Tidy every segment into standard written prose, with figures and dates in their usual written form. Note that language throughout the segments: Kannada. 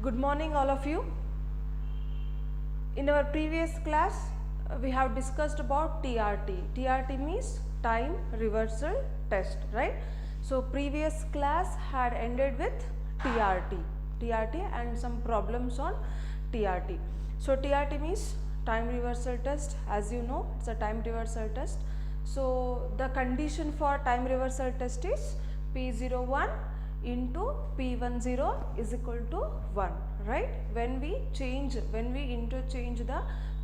Good morning all of you. In our previous class we have discussed about TRT. TRT means time reversal test, right? So previous class had ended with TRT and some problems on TRT. So TRT means time reversal test. As you know, it's a time reversal test. So the condition for time reversal test is P01 into P10 is equal to 1, right? When we interchange the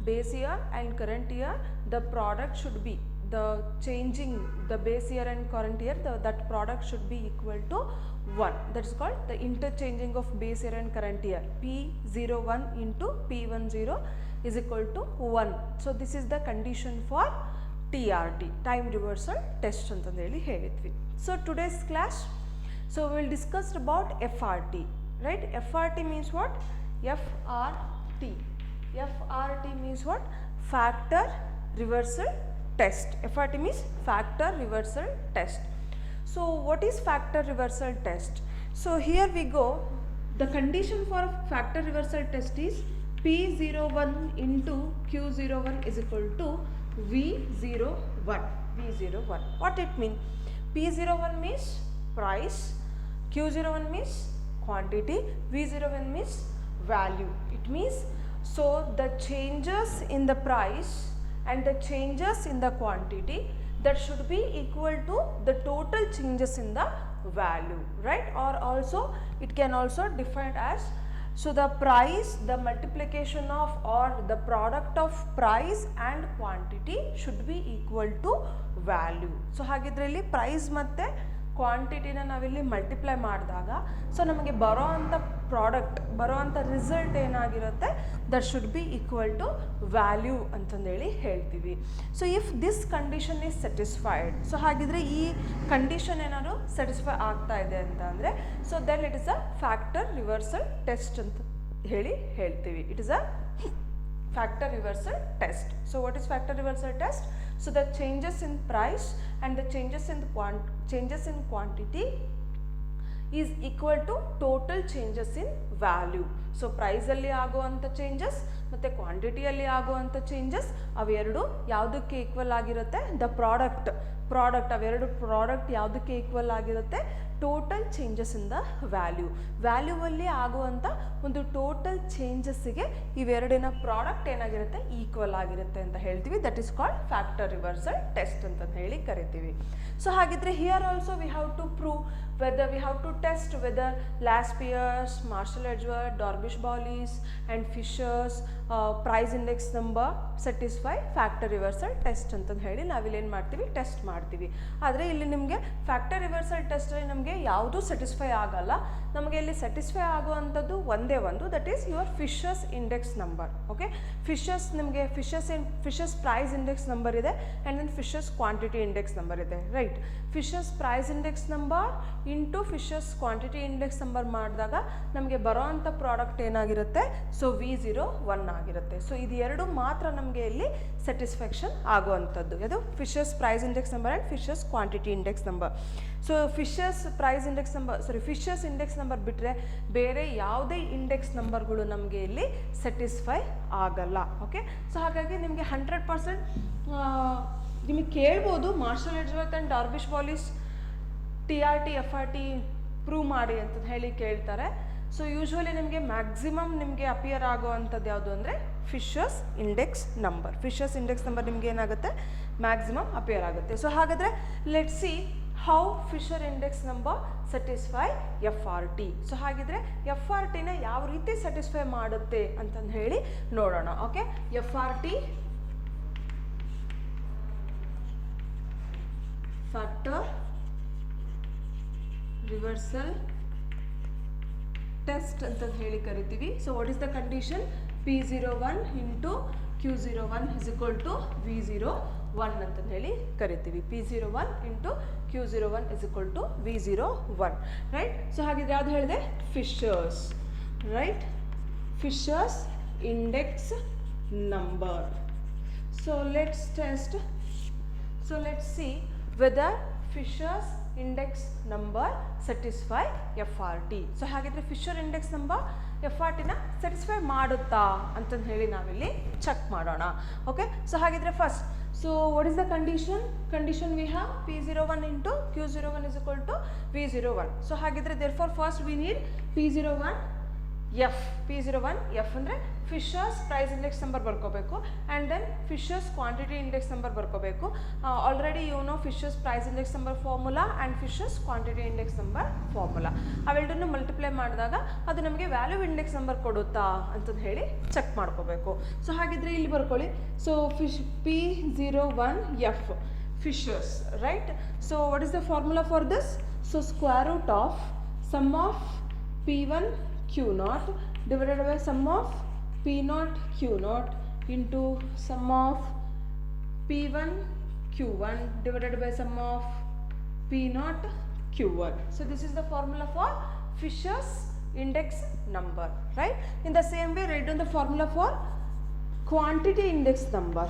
base year and current year, the product should be the changing the base year and current year, that product should be equal to 1. That is called the interchanging of base year and current year. P01 into P10 is equal to 1. So this is the condition for TRT, time reversal test ಅಂತಂದು ಹೇಳಿದ್ವಿ. So today's class, so we will discuss about FRT, right? FRT means what? FRT means what? Factor reversal test. FRT means factor reversal test. So what is factor reversal test? So here we go. The condition for factor reversal test is P01 into Q01 is equal to V01. What it means? P01 means price, Q01 means quantity, V01 means value. It means, so the changes in the price and the changes in the quantity, that should be equal to the total changes in the value, right? Or also it can also defined as, so the price, the multiplication of or the product of price and quantity should be equal to value. So ಹಾಗಿದ್ರಲ್ಲಿ price ಮತ್ತೆ ಕ್ವಾಂಟಿಟಿನ ನಾವಿಲ್ಲಿ ಮಲ್ಟಿಪ್ಲೈ ಮಾಡಿದಾಗ ಸೊ ನಮಗೆ ಬರೋ ಅಂಥ ಪ್ರಾಡಕ್ಟ್, ಬರೋ ಅಂಥ ರಿಸಲ್ಟ್ ಏನಾಗಿರುತ್ತೆ, that should be equal to value ಅಂತಂದೇಳಿ ಹೇಳ್ತೀವಿ. So if this condition is satisfied, so ಹಾಗಿದ್ರೆ ಈ ಕಂಡೀಷನ್ ಏನಾದ್ರು ಸ್ಯಾಟಿಸ್ಫೈ ಆಗ್ತಾ ಇದೆ ಅಂತ ಅಂದರೆ, so then it is a factor reversal test ಅಂತ ಹೇಳ್ತೀವಿ. It is a factor reversal test. So what is factor reversal test? So the changes in price and the changes in quantity is equal to total changes in value. So price ಅಲ್ಲಿ ಆಗುವಂಥ changes ಮತ್ತು ಕ್ವಾಂಟಿಟಿಯಲ್ಲಿ ಆಗುವಂಥ changes ಅವೆರಡು ಯಾವುದಕ್ಕೆ ಈಕ್ವಲ್ ಆಗಿರುತ್ತೆ? ದ ಪ್ರಾಡಕ್ಟ್ ಅವೆರಡು ಪ್ರಾಡಕ್ಟ್ ಯಾವುದಕ್ಕೆ ಈಕ್ವಲ್ ಆಗಿರುತ್ತೆ? ಟೋಟಲ್ ಚೇಂಜಸ್ ಇನ್ ದ ವ್ಯಾಲ್ಯೂವಲ್ಲಿ ಆಗುವಂಥ ಒಂದು ಟೋಟಲ್ ಚೇಂಜಸ್ಸಿಗೆ ಇವೆರಡಿನ ಪ್ರಾಡಕ್ಟ್ ಏನಾಗಿರುತ್ತೆ? ಈಕ್ವಲ್ ಆಗಿರುತ್ತೆ ಅಂತ ಹೇಳ್ತೀವಿ. That is called factor reversal test ಅಂತ ಹೇಳಿ ಕರಿತೀವಿ. ಸೊ ಹಾಗಿದ್ರೆ here also we have to prove whether we have to test whether Laspeyres, Marshall Edgeworth, Dorbish Bowley and Fisher's price index number satisfy factor reversal test ಅಂತಂದು ಹೇಳಿ ನಾವಿಲ್ಲೇನು ಮಾಡ್ತೀವಿ? ಟೆಸ್ಟ್ ಮಾಡ್ತೀವಿ. ಆದರೆ ಇಲ್ಲಿ ನಿಮಗೆ ಫ್ಯಾಕ್ಟರ್ ರಿವರ್ಸಲ್ ಟೆಸ್ಟಲ್ಲಿ ನಮಗೆ ಯಾವುದೂ ಸ್ಯಾಟಿಸ್ಫೈ ಆಗಲ್ಲ. ನಮಗೆ ಇಲ್ಲಿ ಸ್ಯಾಟಿಸ್ಫೈ ಆಗುವಂಥದ್ದು ಒಂದೇ ಒಂದು, that is your Fisher's index number. Okay, Fisher's ನಿಮಗೆ ಫಿಶರ್ಸ್ ಪ್ರೈಸ್ ಇಂಡೆಕ್ಸ್ ನಂಬರ್ ಇದೆ and then Fisher's quantity index number ಇದೆ, right? Fisher's price index number into Fisher's quantity index number ಮಾಡಿದಾಗ ನಮಗೆ ಬರೋ ಅಂಥ ಪ್ರಾಡಕ್ಟ್ ಏನಾಗಿರುತ್ತೆ? ಸೊ V01 ಆಗಿರುತ್ತೆ. ಸೊ ಇದು ಎರಡು ಮಾತ್ರ ನಮಗೆ ಇಲ್ಲಿ ಸ್ಯಾಟಿಸ್ಫ್ಯಾಕ್ಷನ್ ಆಗುವಂಥದ್ದು. ಅದು Fisher's price index number and Fisher's quantity index number. So Fisher's price index number, Fisher's index number ಬಿಟ್ಟರೆ ಬೇರೆ ಯಾವುದೇ ಇಂಡೆಕ್ಸ್ ನಂಬರ್ಗಳು ನಮಗೆ ಇಲ್ಲಿ ಸ್ಯಾಟಿಸ್ಫೈ ಆಗಲ್ಲ. ಓಕೆ, ಸೊ ಹಾಗಾಗಿ ನಿಮಗೆ 100% ನಿಮಗೆ ಕೇಳ್ಬೋದು Marshall Edgeworth and Dorbish Bowley TRT FRT prove ಮಾಡಿ ಅಂತ ಹೇಳಿ ಕೇಳ್ತಾರೆ. ಸೊ ಯೂಶ್ವಲಿ ನಿಮಗೆ ಮ್ಯಾಕ್ಸಿಮಮ್ ನಿಮಗೆ ಅಪಿಯರ್ ಆಗುವಂಥದ್ದು ಯಾವುದು ಅಂದರೆ ಫಿಶರ್ಸ್ ಇಂಡೆಕ್ಸ್ ನಂಬರ್ ನಿಮಗೆ ಏನಾಗುತ್ತೆ? ಮ್ಯಾಕ್ಸಿಮಮ್ ಅಪಿಯರ್ ಆಗುತ್ತೆ. ಸೊ ಹಾಗಾದರೆ let see how Fisher index number satisfy FRT. So ಹಾಗಿದ್ರೆ FRTನ ಯಾವ ರೀತಿ ಸ್ಯಾಟಿಸ್ಫೈ ಮಾಡುತ್ತೆ ಅಂತಂದು ಹೇಳಿ ನೋಡೋಣ. Okay, FRT factor reversal test ಅಂತ ಹೇಳಿ ಕರಿತೀವಿ. So what is the condition? P01 into Q01 is equal to V01 ಅಂತ ಹೇಳಿ ಕರಿತೀವಿ. P01 into Q01 is equal to V01, right? So ಹಾಗಿದ್ರೆ ಯಾವ್ದು ಹೇಳಿದೆ? Fisher's, right? Fisher's index number. So let's test. So let's see whether Fisher's index number satisfy FRT. So ಹಾಗಿದ್ರೆ ಫಿಶರ್ ಇಂಡೆಕ್ಸ್ ನಂಬರ್ FRTನ ಸ್ಯಾಟಿಸ್ಫೈ ಮಾಡುತ್ತಾ ಅಂತಂದು ಹೇಳಿ ನಾವಿಲ್ಲಿ ಚೆಕ್ ಮಾಡೋಣ. ಓಕೆ, ಸೊ ಹಾಗಿದ್ರೆ first, so what is the condition? Condition we have P01 into Q01 is equal to V01. So ಹಾಗಿದ್ರೆ therefore first we need P01 F ಅಂದರೆ ಫಿಶರ್ಸ್ ಪ್ರೈಸ್ ಇಂಡೆಕ್ಸ್ ನಂಬರ್ ಬರ್ಕೋಬೇಕು and then Fisher's quantity index number ಬರ್ಕೋಬೇಕು. Already Fisher's price index number formula and Fisher's quantity index number formula ಅವೆರಡನ್ನು ಮಲ್ಟಿಪ್ಲೈ ಮಾಡಿದಾಗ ಅದು ನಮಗೆ ವ್ಯಾಲ್ಯೂ ಇಂಡೆಕ್ಸ್ ನಂಬರ್ ಕೊಡುತ್ತಾ ಅಂತಂದು ಹೇಳಿ ಚೆಕ್ ಮಾಡ್ಕೋಬೇಕು. ಸೊ ಹಾಗಿದ್ರೆ ಇಲ್ಲಿ ಬರ್ಕೊಳ್ಳಿ. So P01F Fisher's, right? So what is the formula for this? So square root of sum of P1 Q0 divided by sum of P0 Q0 into sum of P1 Q1 divided by sum of P0 Q1. So this is the formula for Fisher's index number, right? In the same way, write down the formula for quantity index number.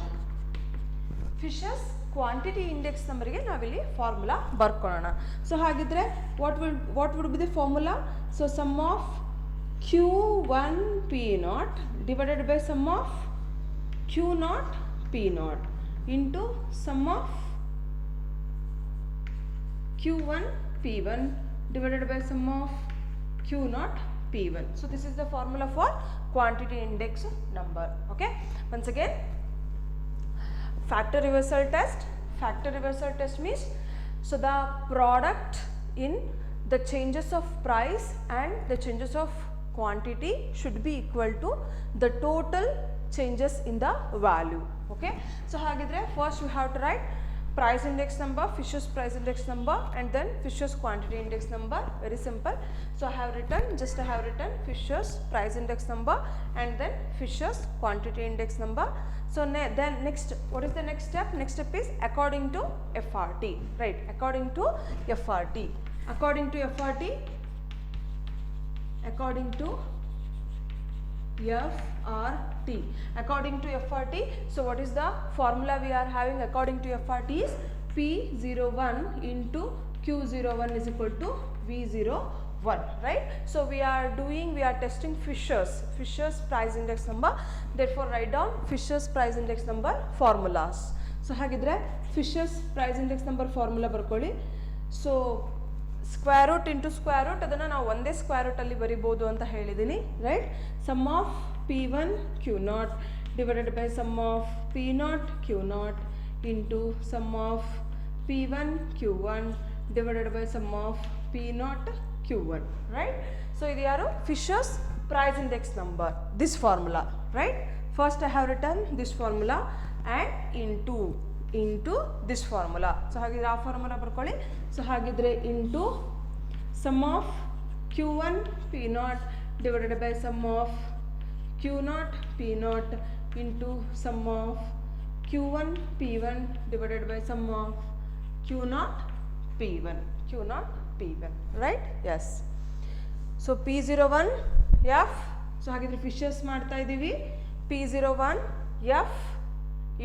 Fisher's quantity index ನಂಬರ್ಗೆ ನಾವಿಲ್ಲಿ ಫಾರ್ಮುಲಾ ಬರ್ಕೊಳ್ಳೋಣ. ಸೊ ಹಾಗಿದ್ರೆ what would be the formula? So sum of Q1 P0 divided by sum of Q0 P0 into sum of Q1 P1 divided by sum of Q0 P1. So this is the formula for quantity index number. Okay, once again, factor reversal test. Factor reversal test means, so the product in the changes of price and the changes of quantity should be equal to the total changes in the value. Okay, so hagidre first we have to write price index number, Fisher's price index number, and then Fisher's quantity index number. Very simple. So I have written Fisher's price index number and then Fisher's quantity index number. So then next, what is the next step? Next step is according to FRT, right? According to FRT. According to FRT. According to FRT. So what is the formula we are having according to FRT is P01 into Q01 is equal to V01, right? So we are testing Fisher's price index number. Therefore write down Fisher's price index number formulas. So hagidre Fisher's price index number formula ಬರ್ಕೊಳ್ಳಿ. So square root into square root ಅದನ್ನು ನಾವು ಒಂದೇ ಸ್ಕ್ವೇರ್ ರೂಟಲ್ಲಿ ಬರಿಬೋದು ಅಂತ ಹೇಳಿದ್ದೀನಿ, right? Sum of P1 Q0 divided by sum of P0 Q0 into sum of P1 Q1 divided by sum of P0 Q1, right? So ಇದು ಯಾರು? Fisher's price index number, this formula, right? First I have return this formula and into this formula. ಸೊ ಹಾಗಿದ್ರೆ ಆ ಫಾರ್ಮುಲಾ ಬರ್ಕೊಳ್ಳಿ. ಸೊ ಹಾಗಿದ್ರೆ into sum of Q1 P0 divided by sum of Q0 P0 into sum of Q1 P1 divided by sum of Q0 P1, right? Yes. So P01 F. So ಹಾಗಿದ್ರೆ ಫಿಶರ್ಸ್ ಮಾಡ್ತಾ ಇದ್ದೀವಿ. P01 F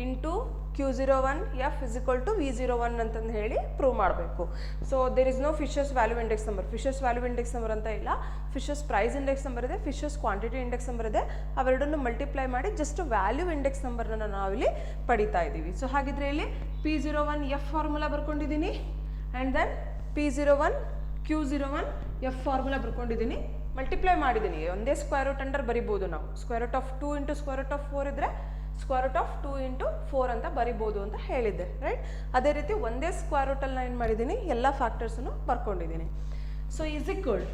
into Q01 F is equal to V01 ಅಂತಂದು ಹೇಳಿ ಪ್ರೂವ್ ಮಾಡಬೇಕು. So there is no Fisher's value index number. Fisher's value index number ಅಂತ ಇಲ್ಲ, ಫಿಶರ್ಸ್ ಪ್ರೈಸ್ ಇಂಡೆಕ್ಸ್ ನಂಬರ್ ಇದೆ, ಫಿಶರ್ಸ್ ಕ್ವಾಂಟಿಟಿ ಇಂಡೆಕ್ಸ್ ನಂಬರ್ ಇದೆ. ಅವೆರಡನ್ನು ಮಲ್ಟಿಪ್ಲೈ ಮಾಡಿ ಜಸ್ಟ್ ವ್ಯಾಲ್ಯೂ ಇಂಡೆಕ್ಸ್ ನಂಬರ್ನ ನಾವಿಲ್ಲಿ ಪಡಿತಾ ಇದ್ದೀವಿ. ಸೊ ಹಾಗಿದ್ರೆ ಇಲ್ಲಿ P01 F ಫಾರ್ಮುಲಾ ಬರ್ಕೊಂಡಿದ್ದೀನಿ and then P01 Q01 F formula ಬರ್ಕೊಂಡಿದ್ದೀನಿ, ಮಲ್ಟಿಪ್ಲೈ ಮಾಡಿದ್ದೀನಿ. ಒಂದೇ ಸ್ಕ್ವೇರ್ ರೂಟ್ ಅಂಡರ್ ಬರಿಬೋದು ನಾವು. Square root of 2 into square root of 4 ಇದ್ದರೆ ಸ್ಕ್ವೇರ್ ರೂಟ್ ಆಫ್ 2 ಇಂಟು 4 ಅಂತ ಬರಿಬೋದು ಅಂತ ಹೇಳಿದ್ದೆ, ರೈಟ್? ಅದೇ ರೀತಿ ಒಂದೇ ಸ್ಕ್ವೇರ್ ರೂಟಲ್ಲಿ ನಾನು ಏನು ಮಾಡಿದ್ದೀನಿ, ಎಲ್ಲ ಫ್ಯಾಕ್ಟರ್ಸನ್ನು ಬರ್ಕೊಂಡಿದ್ದೀನಿ. ಸೊ ಈಸ್ ಈಕ್ವಲ್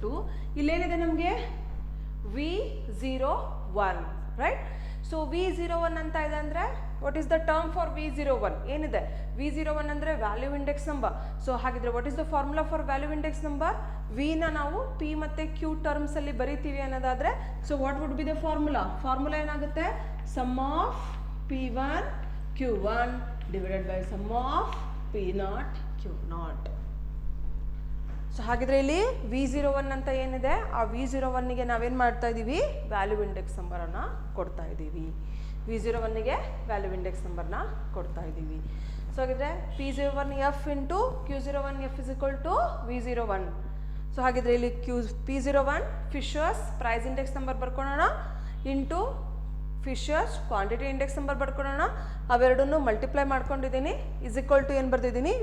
ಟು ಇಲ್ಲೇನಿದೆ ನಮಗೆ V01, ರೈಟ್? ಸೊ V01 ಅಂತ ಇದೆ ಅಂದರೆ what is the term for V01? ಏನಿದೆ? V01 ಅಂದರೆ ವ್ಯಾಲ್ಯೂ ಇಂಡೆಕ್ಸ್ ನಂಬರ್. ಸೊ ಹಾಗಿದ್ರೆ what is the formula for value index number? ವಿನ ನಾವು P ಮತ್ತು Q ಟರ್ಮ್ಸಲ್ಲಿ ಬರಿತೀವಿ ಅನ್ನೋದಾದರೆ, so what would be the formula ಏನಾಗುತ್ತೆ? Sum of P1 Q1 divided by sum of P0 Q0. So ಹಾಗಿದ್ರೆ ಇಲ್ಲಿ V01 ಅಂತ ಏನಿದೆ, ಆ V01ಗೆ ನಾವೇನು ಮಾಡ್ತಾ ಇದ್ದೀವಿ? ವ್ಯಾಲ್ಯೂ ಇಂಡೆಕ್ಸ್ ನಂಬರನ್ನು ಕೊಡ್ತಾ ಇದ್ದೀವಿ. V01ಗೆ ವ್ಯಾಲ್ಯೂ ಇಂಡೆಕ್ಸ್ ನಂಬರ್ನ ಕೊಡ್ತಾ ಇದ್ದೀವಿ. ಸೊ ಹಾಗಿದ್ರೆ P01F into Q01F is equal to V01. So ಹಾಗಿದ್ರೆ ಇಲ್ಲಿ P01 Fisher's price index number ಬರ್ಕೊಳ್ಳೋಣ into Fisher's quantity index number ಬರ್ಕೊಳ್ಳೋಣ. ಅವೆರಡನ್ನು ಮಲ್ಟಿಪ್ಲೈ ಮಾಡ್ಕೊಂಡಿದ್ದೀನಿ ಇಸ್ ಈಕ್ವಲ್ ಟು ಏನು ಬರ್ತಿದ್ದೀನಿ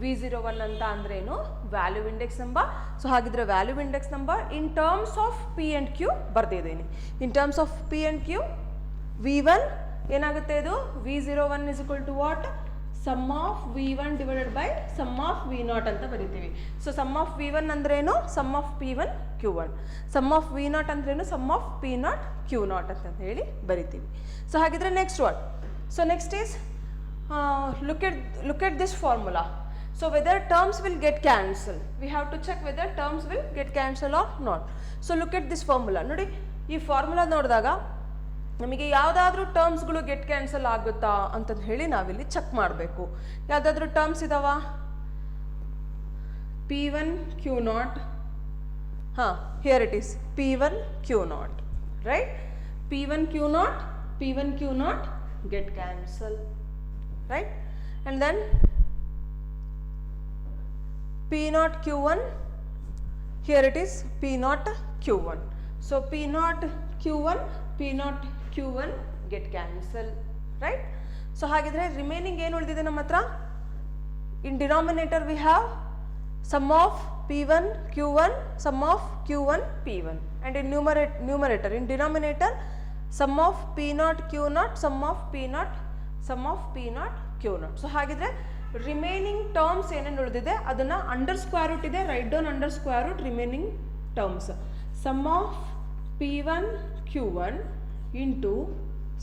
V01 ಅಂತ ಅಂದ್ರೆ ಏನು ವ್ಯಾಲ್ಯೂ ಇಂಡೆಕ್ಸ್ ನಂಬರ್. ಸೊ ಹಾಗಿದ್ರೆ value index number in terms of P and Q ಬರ್ತಿದ್ದೀನಿ. In terms of P and Q V1 ಏನಾಗುತ್ತೆ ಇದು V01 is equal to what sum of V1 divided by sum of V0 ಅಂತ ಬರಿತೀವಿ. ಸೊ ಸಮ್ ಆಫ್ V1 ಅಂದ್ರೇನು some of P1 Q1, sum of V0 ಅಂದ್ರೇನು ಸಮ್ ಆಫ್ P0 Q0 ಅಂತ ಹೇಳಿ ಬರಿತೀವಿ. ಸೊ ಹಾಗಿದ್ರೆ next what so next is look at this formula. So whether terms will get cancelled, we have to check whether terms will get cancelled or not. So look at this formula. ನೋಡಿ ಈ ಫಾರ್ಮುಲಾ ನೋಡಿದಾಗ ನಮಗೆ ಯಾವುದಾದ್ರೂ ಟರ್ಮ್ಸ್ಗಳು ಗೆಟ್ ಕ್ಯಾನ್ಸಲ್ ಆಗುತ್ತಾ ಅಂತಂದು ಹೇಳಿ ನಾವಿಲ್ಲಿ ಚೆಕ್ ಮಾಡಬೇಕು. ಯಾವುದಾದ್ರೂ ಟರ್ಮ್ಸ್ ಇದಾವ P1 Q0, ಹಾಂ here it is P1 Q0, right. P1 Q0 get cancelled, right? And then P0 Q1, here it is P0 Q1. So P0 Q1 get cancelled, right? So ಹಾಗಿದ್ರೆ ರಿಮೈನಿಂಗ್ ಏನು ಉಳಿದಿದೆ ನಮ್ಮ ಹತ್ರ in denominator we have sum of P1 Q1 sum of Q1 P1 and in numerator in denominator sum of P0 Q0 sum of P0 Q0. So ಹಾಗಿದ್ರೆ ರಿಮೈನಿಂಗ್ ಟರ್ಮ್ಸ್ ಏನೇನು ಉಳಿದಿದೆ ಅದನ್ನು ಅಂಡರ್ ಸ್ಕ್ವೇರ್ ರೂಟ್ ಇದೆ, right down under square root remaining terms sum of P1 Q1 into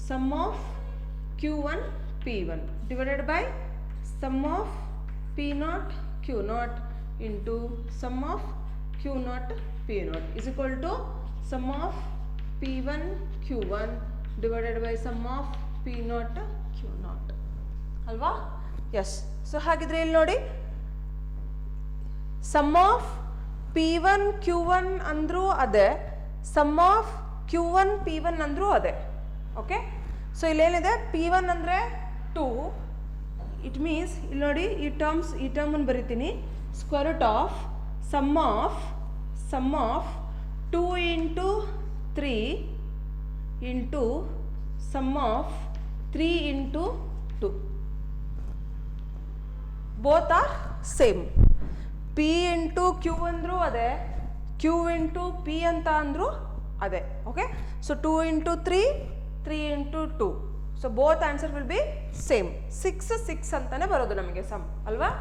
sum of Q1 P1 divided by sum of P0 Q0 into sum of Q0 P0 is equal to sum of P1 Q1 divided by sum of P0 Q0 ಅಲ್ವಾ. ಎಸ್. ಸೊ ಹಾಗಿದ್ರೆ ಇಲ್ಲಿ ನೋಡಿ ಸಮ್ ಆಫ್ P1 Q1 ಅಂದರೂ ಅದೇ, ಸಮ್ ಆಫ್ Q1 P1 ಅಂದರೂ ಅದೇ. ಓಕೆ. ಸೊ ಇಲ್ಲೇನಿದೆ P1 ಅಂದರೆ 2, ಇಟ್ ಮೀನ್ಸ್ ಇಲ್ಲಿ ನೋಡಿ ಈ ಟರ್ಮನ್ನು ಬರಿತೀನಿ square root of sum of 2 into 3 into sum of 3 into 2. Both are same. P into Q ಅಂದರೂ ಅದೇ, Q into P ಅಂತ ಅಂದರೂ ಅದೇ. Okay. So 2 into 3 into 2. So both answer will be same. 6 ಅಂತಾನೆ ಬರೋದು ನಮಗೆ ಸಮ್ ಅಲ್ವಾ.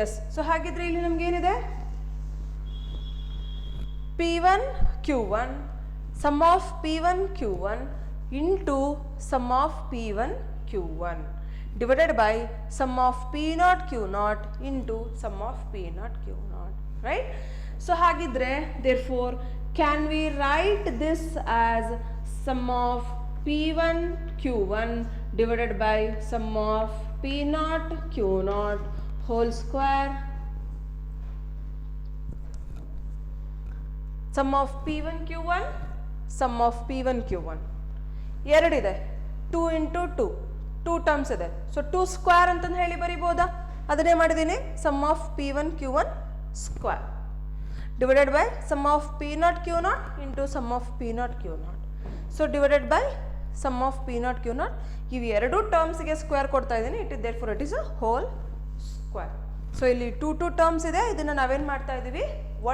ಎಸ್. ಸೊ ಹಾಗಿದ್ರೆ ಇಲ್ಲಿ ನಮ್ಗೆ ಏನಿದೆ P1 Q1 sum of P1 Q1 into sum of P1 Q1 divided by sum of P0 Q0 into sum of P0 Q0, right? So hagidre therefore can we write this as sum of P1 Q1 divided by sum of P0 Q0 whole square. Sum of P1 Q1 sum of P1 Q1 ಎರಡಿದೆ 2 into 2 ಟರ್ಮ್ಸ್ ಇದೆ. ಸೊ 2 ಸ್ಕ್ವೇರ್ ಅಂತಂದು ಹೇಳಿ ಬರಿಬೋದಾ, ಅದನ್ನೇ ಮಾಡಿದ್ದೀನಿ sum of P1 Q1 square divided by sum of P0 Q0 into sum of P0 Q0. So divided by sum of P0 Q0 ಇವು ಎರಡು ಟರ್ಮ್ಸ್ಗೆ ಸ್ಕ್ವೇರ್ ಕೊಡ್ತಾ ಇದ್ದೀನಿ. It is a whole square. So ಇಲ್ಲಿ 2 ಟರ್ಮ್ಸ್ ಇದೆ, ಇದನ್ನು ನಾವೇನು ಮಾಡ್ತಾ ಇದ್ದೀವಿ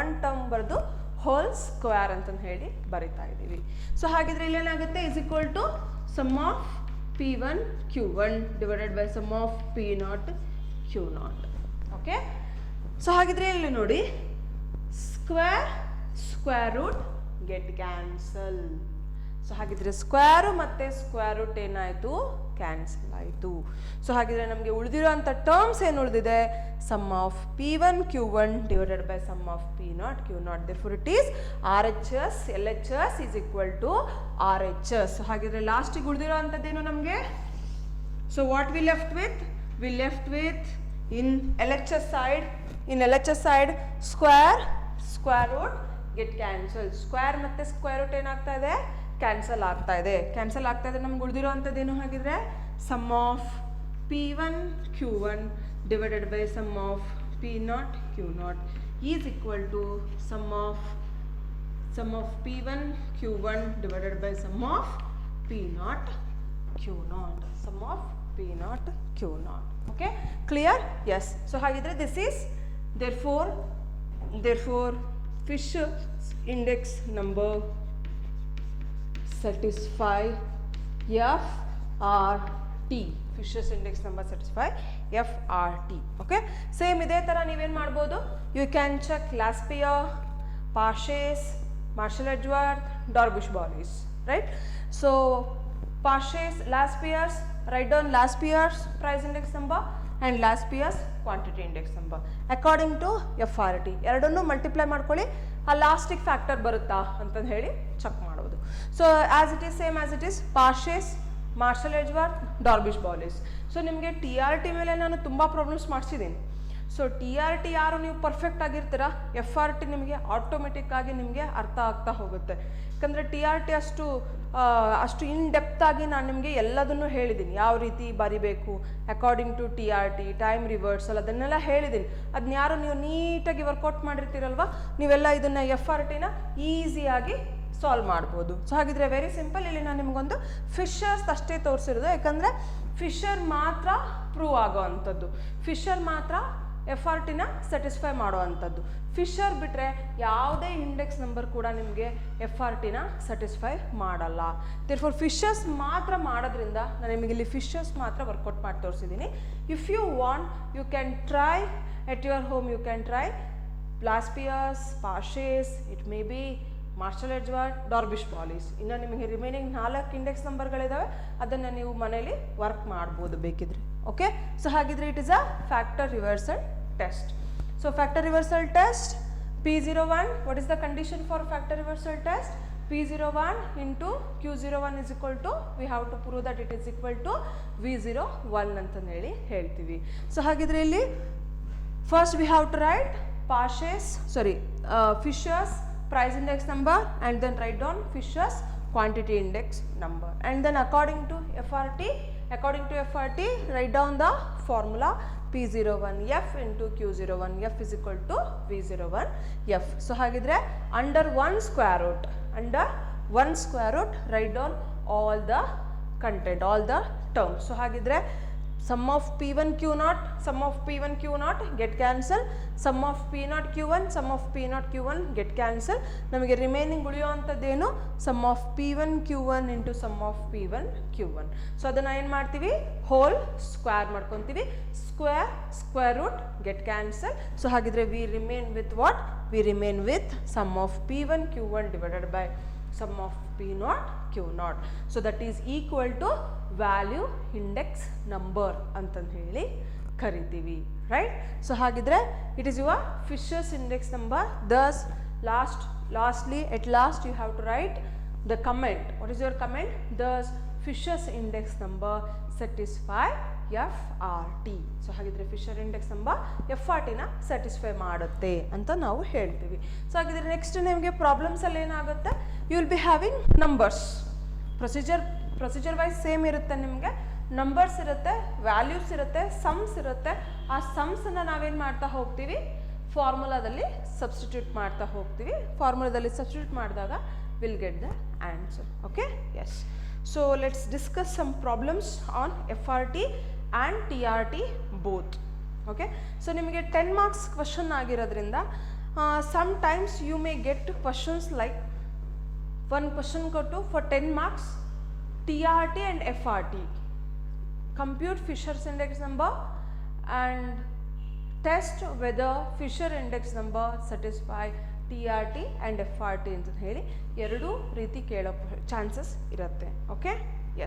1 ಟರ್ಮ್ ಬರೆದು ಹೋಲ್ ಸ್ಕ್ವೇರ್ ಅಂತಂದು ಹೇಳಿ ಬರಿತಾ ಇದ್ದೀವಿ. ಸೊ ಹಾಗಿದ್ರೆ ಇಲ್ಲೇನಾಗುತ್ತೆ is equal to sum of P1 Q1 divided by sum of P0 Q0. Okay. So ಹಾಗಿದ್ರೆ ಇಲ್ಲಿ ನೋಡಿ square root get cancel. So ಹಾಗಿದ್ರೆ ಸ್ಕ್ವೇರು ಮತ್ತು ಸ್ಕ್ವೇರ್ ರೂಟ್ ಏನಾಯಿತು ಕ್ಯಾನ್ಸಲ್ ಆಯಿತು. ಸೊ ಹಾಗಿದ್ರೆ ನಮಗೆ ಉಳಿದಿರೋಂಥ ಟರ್ಮ್ಸ್ ಏನು ಉಳಿದಿದೆ sum of P1 Q1 divided by sum of P0 Q0. therefore it is RHS LHS is equal to RHS. So ಹಾಗಿದ್ರೆ ಲಾಸ್ಟಿಗೆ ಉಳಿದಿರೋ ಅಂಥದ್ದೇನು ನಮಗೆ so what we left with in LHS side square root get cancel. Square ಮತ್ತು ಸ್ಕ್ವೇರ್ ರೂಟ್ ಏನಾಗ್ತಾ ಇದೆ ಕ್ಯಾನ್ಸಲ್ ಆಗ್ತಾ ಇದೆ. ನಮ್ಗೆ ಉಳಿದಿರೋ ಅಂಥದ್ದೇನು ಹಾಗಿದ್ರೆ sum of P1 Q1 divided by sum of P0 Q0 is equal to sum of P1 Q1 divided by sum of P0 Q0, sum of P0 Q0. Okay, clear? Yes. So hagidre this is therefore Fisher's index number satisfy FRT. Fisher's index number satisfy FRT. Okay, same ಇದೇ ತರ ನೀವೇನು ಮಾಡ್ಬೋದು, you can check Laspeyres, Parshas, Marshall-Edgeworth, Darvish-Bolles, right? So Parshas, Laspeyres, write down Laspeyres price index number and Laspeyres quantity index number according to FRT. ಎರಡನ್ನು ಮಲ್ಟಿಪ್ಲೈ ಮಾಡ್ಕೊಳ್ಳಿ, ಆ ಲಾಸ್ಟಿಗೆ ಫ್ಯಾಕ್ಟರ್ ಬರುತ್ತಾ ಅಂತಂದು ಹೇಳಿ ಚೆಕ್ ಮಾಡೋದು. So as it is same as it is Parshas, Marshall-Edgeworth, Darvish-Bolles. So ನಿಮಗೆ TRT ಮೇಲೆ ನಾನು ತುಂಬ ಪ್ರಾಬ್ಲಮ್ಸ್ ಮಾಡಿಸಿದ್ದೀನಿ. ಸೊ TRT ಯಾರು ನೀವು ಪರ್ಫೆಕ್ಟ್ ಆಗಿರ್ತೀರಾ, FRT ನಿಮಗೆ ಆಟೋಮೆಟಿಕ್ ಆಗಿ ನಿಮಗೆ ಅರ್ಥ ಆಗ್ತಾ ಹೋಗುತ್ತೆ. ಯಾಕಂದರೆ TRT ಅಷ್ಟು ಇನ್ ಡೆಪ್ತ್ ಆಗಿ ನಾನು ನಿಮಗೆ ಎಲ್ಲದನ್ನು ಹೇಳಿದ್ದೀನಿ, ಯಾವ ರೀತಿ ಬರಿಬೇಕು according to TRT, time reversal ಅದನ್ನೆಲ್ಲ ಹೇಳಿದ್ದೀನಿ. ಅದನ್ನ ಯಾರು ನೀವು ನೀಟಾಗಿ ವರ್ಕೌಟ್ ಮಾಡಿರ್ತೀರಲ್ವ, ನೀವೆಲ್ಲ ಇದನ್ನು FRTನ ಈಸಿಯಾಗಿ ಸಾಲ್ವ್ ಮಾಡ್ಬೋದು. ಸೊ ಹಾಗಿದ್ರೆ ವೆರಿ ಸಿಂಪಲ್. ಇಲ್ಲಿ ನಾನು ನಿಮಗೊಂದು ಫಿಶರ್ಸ್ ಅಷ್ಟೇ ತೋರಿಸಿರೋದು, ಯಾಕಂದರೆ ಫಿಶರ್ ಮಾತ್ರ ಪ್ರೂವ್ ಆಗೋ ಅಂಥದ್ದು, ಫಿಶರ್ ಮಾತ್ರ FRTನ ಸ್ಯಾಟಿಸ್ಫೈ ಮಾಡೋ ಅಂಥದ್ದು. ಫಿಶರ್ ಬಿಟ್ಟರೆ ಯಾವುದೇ ಇಂಡೆಕ್ಸ್ ನಂಬರ್ ಕೂಡ ನಿಮಗೆ FRTನ ಸ್ಯಾಟಿಸ್ಫೈ ಮಾಡಲ್ಲ. ದೇರ್ಫೋರ್ ಫಿಶರ್ಸ್ ಮಾತ್ರ ಮಾಡೋದ್ರಿಂದ ನಾನು ನಿಮಗೆ ಇಲ್ಲಿ ಫಿಶರ್ಸ್ ಮಾತ್ರ ವರ್ಕೌಟ್ ಮಾಡಿ ತೋರಿಸಿದ್ದೀನಿ. If you want you can try at your home, you can try Laspeyres, Parshas, it may be Marshall-Edgeworth, Darvish-Bolles. ಇನ್ನು ನಿಮಗೆ ರಿಮೈನಿಂಗ್ 4 ಇಂಡೆಕ್ಸ್ ನಂಬರ್ಗಳಿದ್ದಾವೆ, ಅದನ್ನು ನೀವು ಮನೇಲಿ ವರ್ಕ್ ಮಾಡ್ಬೋದು ಬೇಕಿದ್ರೆ. ಓಕೆ, ಸೊ ಹಾಗಿದ್ರೆ it is a factor reversal test. So factor reversal test P01, what is the condition for factor reversal test? P01 into Q01 is equal to, we have to prove that it is equal to V01 ಅಂತ ಹೇಳಿ ಹೇಳ್ತೀವಿ. ಸೊ ಹಾಗಿದ್ರೆ ಇಲ್ಲಿ first we have to write Fisher's price index number and then write down Fisher's quantity index number, and then according to FRT write down the formula P01F into Q01, F is equal to V01F. So hagidre under one square root write down all the content, all the terms. So hagidre sum of P1 Q0 get cancel, sum of P0 Q1 get cancel. ನಮಗೆ ರಿಮೈನಿಂಗ್ ಉಳಿಯುವಂಥದ್ದೇನು, sum of P1 Q1 into sum of P1 Q1. So ಅದನ್ನು ಏನು ಮಾಡ್ತೀವಿ, ಹೋಲ್ ಸ್ಕ್ವೇರ್ ಮಾಡ್ಕೊತೀವಿ, square root get cancel. So ಹಾಗಿದ್ರೆ we remain with what, we remain with sum of P1 Q1 divided by sum of P0 Q0. So that is equal to value index number ಅಂತಂದು ಹೇಳಿ ಕರಿತೀವಿ, ರೈಟ್? ಸೊ ಹಾಗಿದ್ರೆ it is your Fisher's index number. Thus lastly at last you have to write the comment. What is your comment? Thus Fisher's index number satisfy FRT. So ಹಾಗಿದ್ರೆ ಫಿಶರ್ ಇಂಡೆಕ್ಸ್ ನಂಬರ್ FRTನ ಸ್ಯಾಟಿಸ್ಫೈ ಮಾಡುತ್ತೆ ಅಂತ ನಾವು ಹೇಳ್ತೀವಿ. ಸೊ ಹಾಗಿದ್ರೆ ನೆಕ್ಸ್ಟ್ ನಿಮಗೆ ಪ್ರಾಬ್ಲಮ್ಸಲ್ಲಿ ಏನಾಗುತ್ತೆ, you will be having numbers. Procedure wise same ಇರುತ್ತೆ, ನಿಮಗೆ ನಂಬರ್ಸ್ ಇರುತ್ತೆ, ವ್ಯಾಲ್ಯೂಸ್ ಇರುತ್ತೆ, ಸಮ್ಸ್ ಇರುತ್ತೆ. ಆ ಸಮ್ಸನ್ನು ನಾವೇನು ಮಾಡ್ತಾ ಹೋಗ್ತೀವಿ, ಫಾರ್ಮುಲಾದಲ್ಲಿ ಸಬ್ಸ್ಟಿಟ್ಯೂಟ್ ಮಾಡ್ತಾ ಹೋಗ್ತೀವಿ. ಫಾರ್ಮುಲಾದಲ್ಲಿ ಸಬ್ಸ್ಟಿಟ್ಯೂಟ್ ಮಾಡಿದಾಗ will get the answer. Okay, S. So let's discuss some problems on FRT and TRT both. Okay, so ನಿಮಗೆ 10 ಮಾರ್ಕ್ಸ್ ಕ್ವಶನ್ ಆಗಿರೋದ್ರಿಂದ sometimes you may get questions like one question ಕೊಟ್ಟು for 10 marks TRT and FRT, compute Fisher's index number and test whether Fisher index number satisfy TRT and FRT ಅಂತ ಹೇಳಿ ಎರಡು ರೀತಿ ಕೇಳೋ ಚಾನ್ಸಸ್ ಇರುತ್ತೆ. Okay,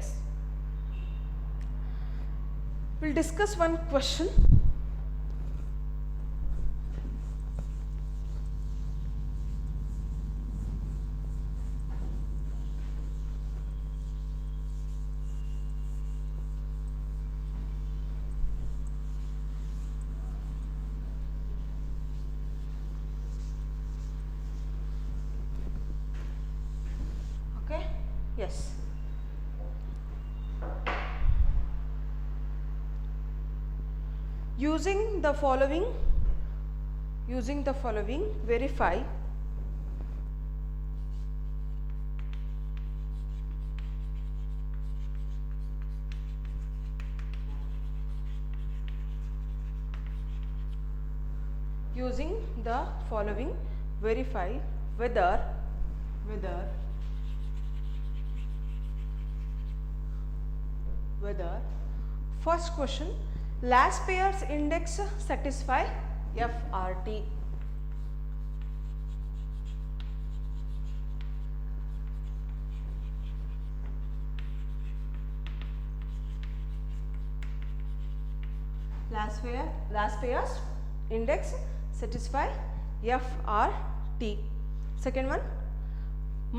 yes. Will discuss one question. using the following verify whether first question, last pairs index satisfy FRT. Last pairs index satisfy FRT. Second one,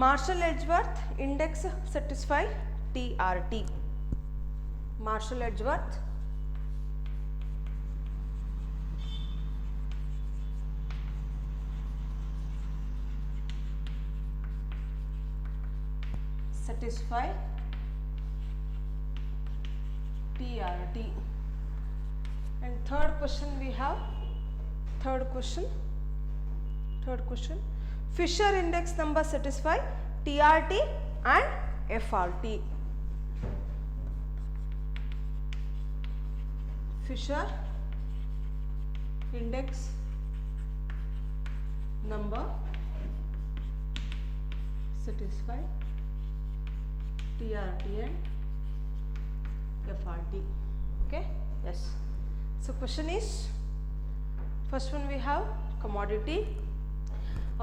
Marshall-Edgeworth index satisfy TRT. Marshall-Edgeworth satisfy TRT. And third question we have, third question, Fisher index number satisfy TRT and FRT. Fisher index number satisfy TRT and FRT. Okay, yes. So question is, first one we have commodity.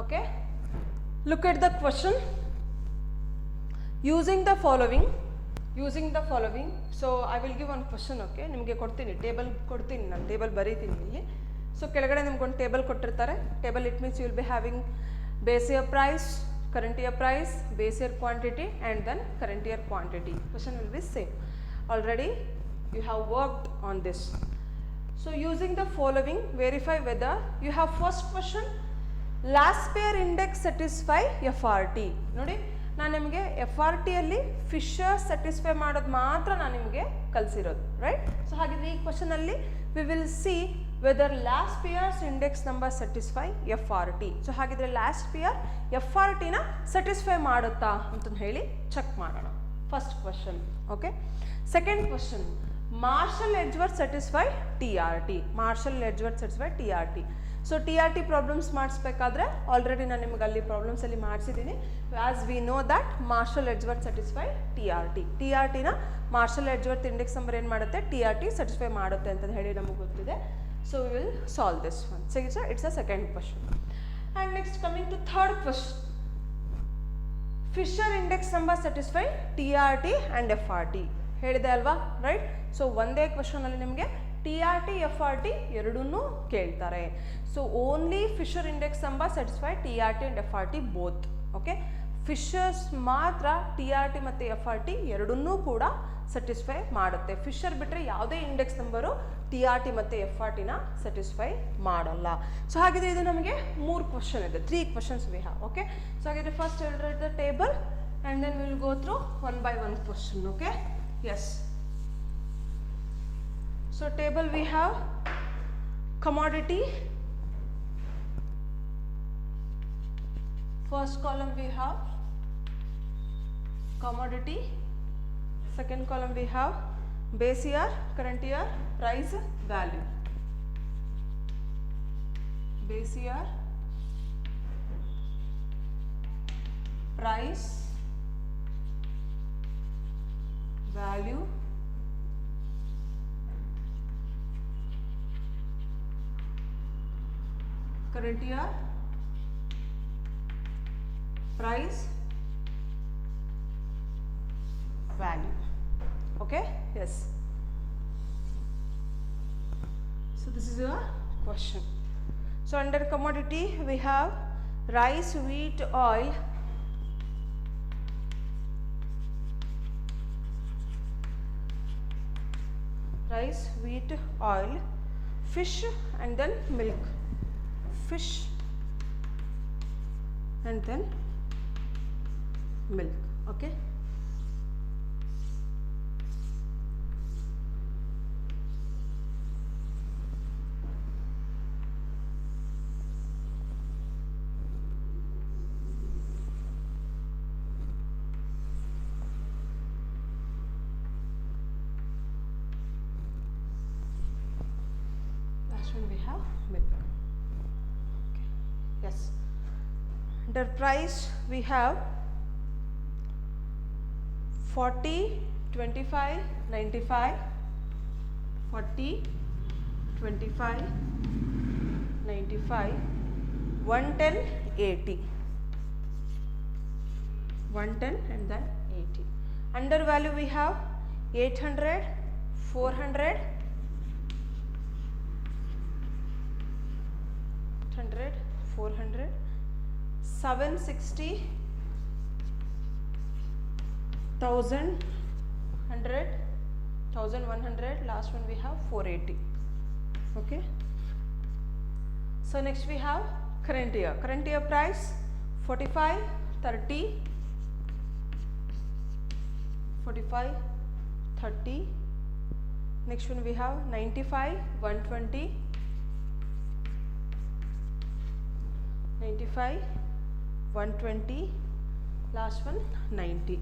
Okay, look at the question. Using the following, so I will give one question. Okay, ನಿಮಗೆ ಕೊಡ್ತೀನಿ, ಟೇಬಲ್ ಕೊಡ್ತೀನಿ, ನಾನು ಟೇಬಲ್ ಬರೀತೀನಿ ಇಲ್ಲಿ. ಸೊ ಕೆಳಗಡೆ ನಿಮ್ಗೆ ಒಂದು ಟೇಬಲ್ ಕೊಟ್ಟಿರ್ತಾರೆ. Table it means you will be having base year price, current year price, base year quantity and then current year quantity. Question will be same. Already you have worked on this. So using the following verify whether you have first question, last pair index satisfy FRT. ನೋಡಿ ನಾನು ನಿಮಗೆ FRT ಅಲ್ಲಿ ಫಿಶರ್ ಸ್ಯಾಟಿಸ್ಫೈ ಮಾಡೋದು ಮಾತ್ರ ನಾನು ನಿಮಗೆ ಕಲಿಸಿರೋದು, ರೈಟ್? ಸೊ ಹಾಗಿದ್ರೆ ಈ ಕ್ವಶನ್ ಅಲ್ಲಿ we will see whether last pair's index number satisfy FRT. So ಹಾಗಿದ್ರೆ ಲಾಸ್ಟ್ ಪೇರ್ FRT ನ satisfy ಮಾಡುತ್ತಾ ಅಂತ ಹೇಳಿ ಚೆಕ್ ಮಾಡೋಣ. First question. Okay, second question, Marshall-Edgeworth satisfy TRT. Marshall-Edgeworth satisfy TRT. So TRT problems ಮಾಡಿಸ್ಬೇಕಾದ್ರೆ ಆಲ್ರೆಡಿ ನಾನು ನಿಮ್ಗೆ ಅಲ್ಲಿ ಪ್ರಾಬ್ಲಮ್ಸ್ ಅಲ್ಲಿ ಮಾಡಿಸಿದ್ದೀನಿ. As we know that Marshall-Edgeworth satisfy TRT. TRTನ Marshall-Edgeworth ಇಂಡೆಕ್ಸ್ ನಂಬರ್ ಏನು ಮಾಡುತ್ತೆ, TRT satisfy ಮಾಡುತ್ತೆ ಅಂತ ಹೇಳಿ ನಮಗೆ ಗೊತ್ತಿದೆ. So we will solve this one. So it's a second question. And next coming to third question, Fisher index number satisfy TRT and FRT. ಹೇಳಿದೆ ಅಲ್ವಾ, ರೈಟ್? ಸೊ ಒಂದೇ ಕ್ವಶನ್ ಅಲ್ಲಿ ನಿಮಗೆ TRT FRT ಎರಡನ್ನೂ ಕೇಳ್ತಾರೆ. So only Fisher index number satisfy TRT and FRT both. Okay, Fisher's ಮಾತ್ರ TRT ಮತ್ತು FRT ಎರಡನ್ನೂ ಕೂಡ ಸ್ಯಾಟಿಸ್ಫೈ ಮಾಡುತ್ತೆ. ಫಿಶರ್ ಬಿಟ್ಟರೆ ಯಾವುದೇ ಇಂಡೆಕ್ಸ್ ನಂಬರು TRT ಮತ್ತು FRTನ ಸ್ಯಾಟಿಸ್ಫೈ ಮಾಡಲ್ಲ. ಸೊ ಹಾಗಿದ್ರೆ ಇದು ನಮಗೆ 3 ಕ್ವಶನ್ ಇದೆ, 3 questions we have. Okay, so ಹಾಗಿದ್ರೆ first write the table and then will go through one by one question. Okay, S. So table we have commodity. First column we have commodity. Second column we have base year, current year, price, value. Base year, price, value, current year, price, value. Okay, yes. So this is your question. So under commodity we have rice, wheat, oil, rice, wheat, oil, fish and then milk. Fish and then milk. Okay, have milk. Okay. Yes. Under price we have 40, 25, 95, 40, 25, 95, 110, 80. 110 and then 80. Under value we have 800, 400, 800, 400, 760, 1000, 100, 1100, last one we have 480. Okay. So next we have current year price 45, 30, 45, 30. Next one we have 95, 120, 95, 120, last one 90,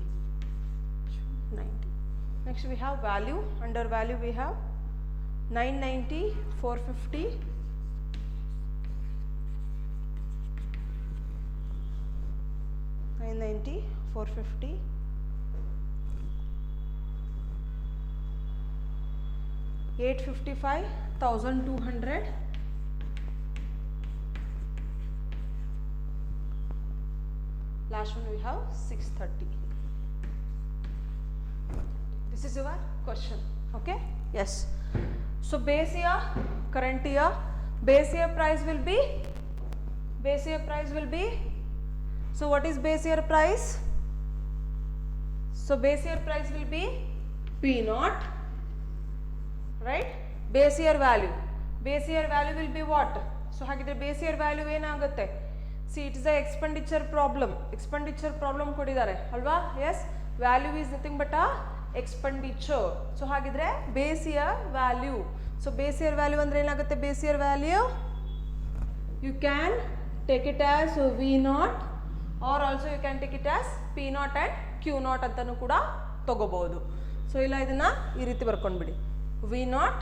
90. Next we have value. Under value we have 990, 450, 990, 450, 855, 1200, last one we have 630. This is your question. Okay. Yes. So base year, current year, base year price will be, so what is base year price? So base year price will be P naught, right? Base year value will be what? So hagidre base year value enagutte? See, it is a expenditure problem kodidare alva. Yes, value is nothing but a expenditure. So hagidre base year value. So base year value andre enagutte? Base year value you can take it as V naught, or also you can take it as P naught and Q naught antanu kuda tagobodu. So illa idana ee ರೀತಿ ಬರ್ಕೊಂಡ್ಬಿಡಿ. V naught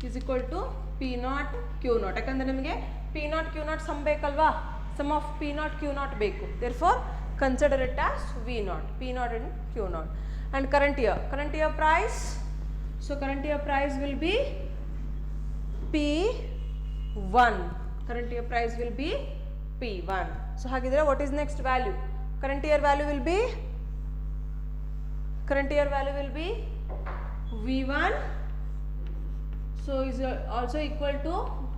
is equal to P naught Q naught. ಯಾಕಂದ್ರೆ ನಿಮಗೆ P naught Q naught sum ಬೇಕಲ್ವಾ? Sum of P naught Q naught ಬೇಕು. Therefore consider it as V naught, P naught and Q naught. And current year price. So current year price will be P1. Current year price will be P1. So hagidre what is next value? Current year value will be V1. So is also equal to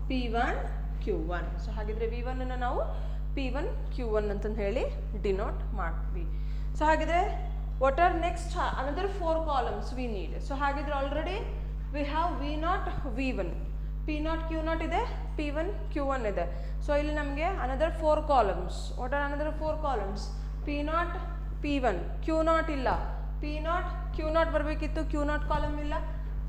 P1 Q1. So hagidre V1 ಅನ್ನು ನಾವು P1 Q1 ಅಂತ ಹೇಳಿ denote ಮಾಡ್ತೀವಿ. So hagidre what are next another 4 columns we need. So hagidre already we have V0 V1, P0 Q0 ಇದೆ, P1 Q1 ಇದೆ. So ಇಲ್ಲಿ ನಮಗೆ another 4 columns. What are another 4 columns? P0 P1 Q0 ಇಲ್ಲ, P0 Q0 ಬರಬೇಕಿತ್ತು, Q0 ಕಾಲಮ್ ಇಲ್ಲ,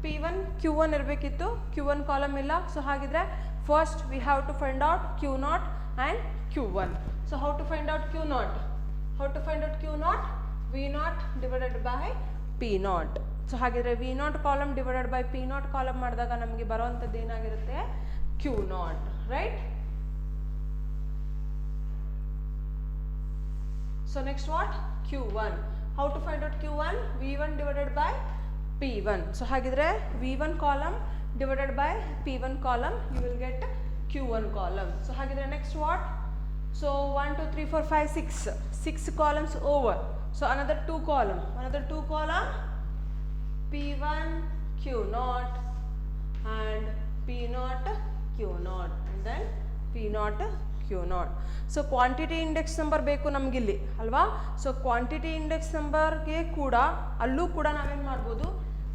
P1 Q1 ಇರಬೇಕಿತ್ತು, Q1 ಕಾಲಮ್ ಇಲ್ಲ. ಸೊ ಹಾಗಿದ್ರೆ first we have to find out Q0 and Q1. So how to find out Q0? V0 divided by P0. So ಹಾಗಿದ್ರೆ V0 column divided by P0 column ಮಾಡಿದಾಗ ನಮಗೆ ಬರುವಂಥದ್ದು ಏನಾಗಿರುತ್ತೆ? Q0, right? So next what? Q1. How to find out Q1? V1 divided by P1. So hagidre V1 column divided by P1 column, you will get Q1 column. So hagidre next what? So 1 2 3 4 5 6 columns over. So another 2 column P1 Q0 and P0 Q0 and then P0 Q0. So quantity index number ಬೇಕು ನಮಗಿಲ್ಲಿ ಅಲ್ವಾ? ಸೊ ಕ್ವಾಂಟಿಟಿ ಇಂಡೆಕ್ಸ್ ನಂಬರ್ಗೆ ಕೂಡ ಅಲ್ಲೂ ಕೂಡ ನಾವೇನು ಮಾಡ್ಬೋದು?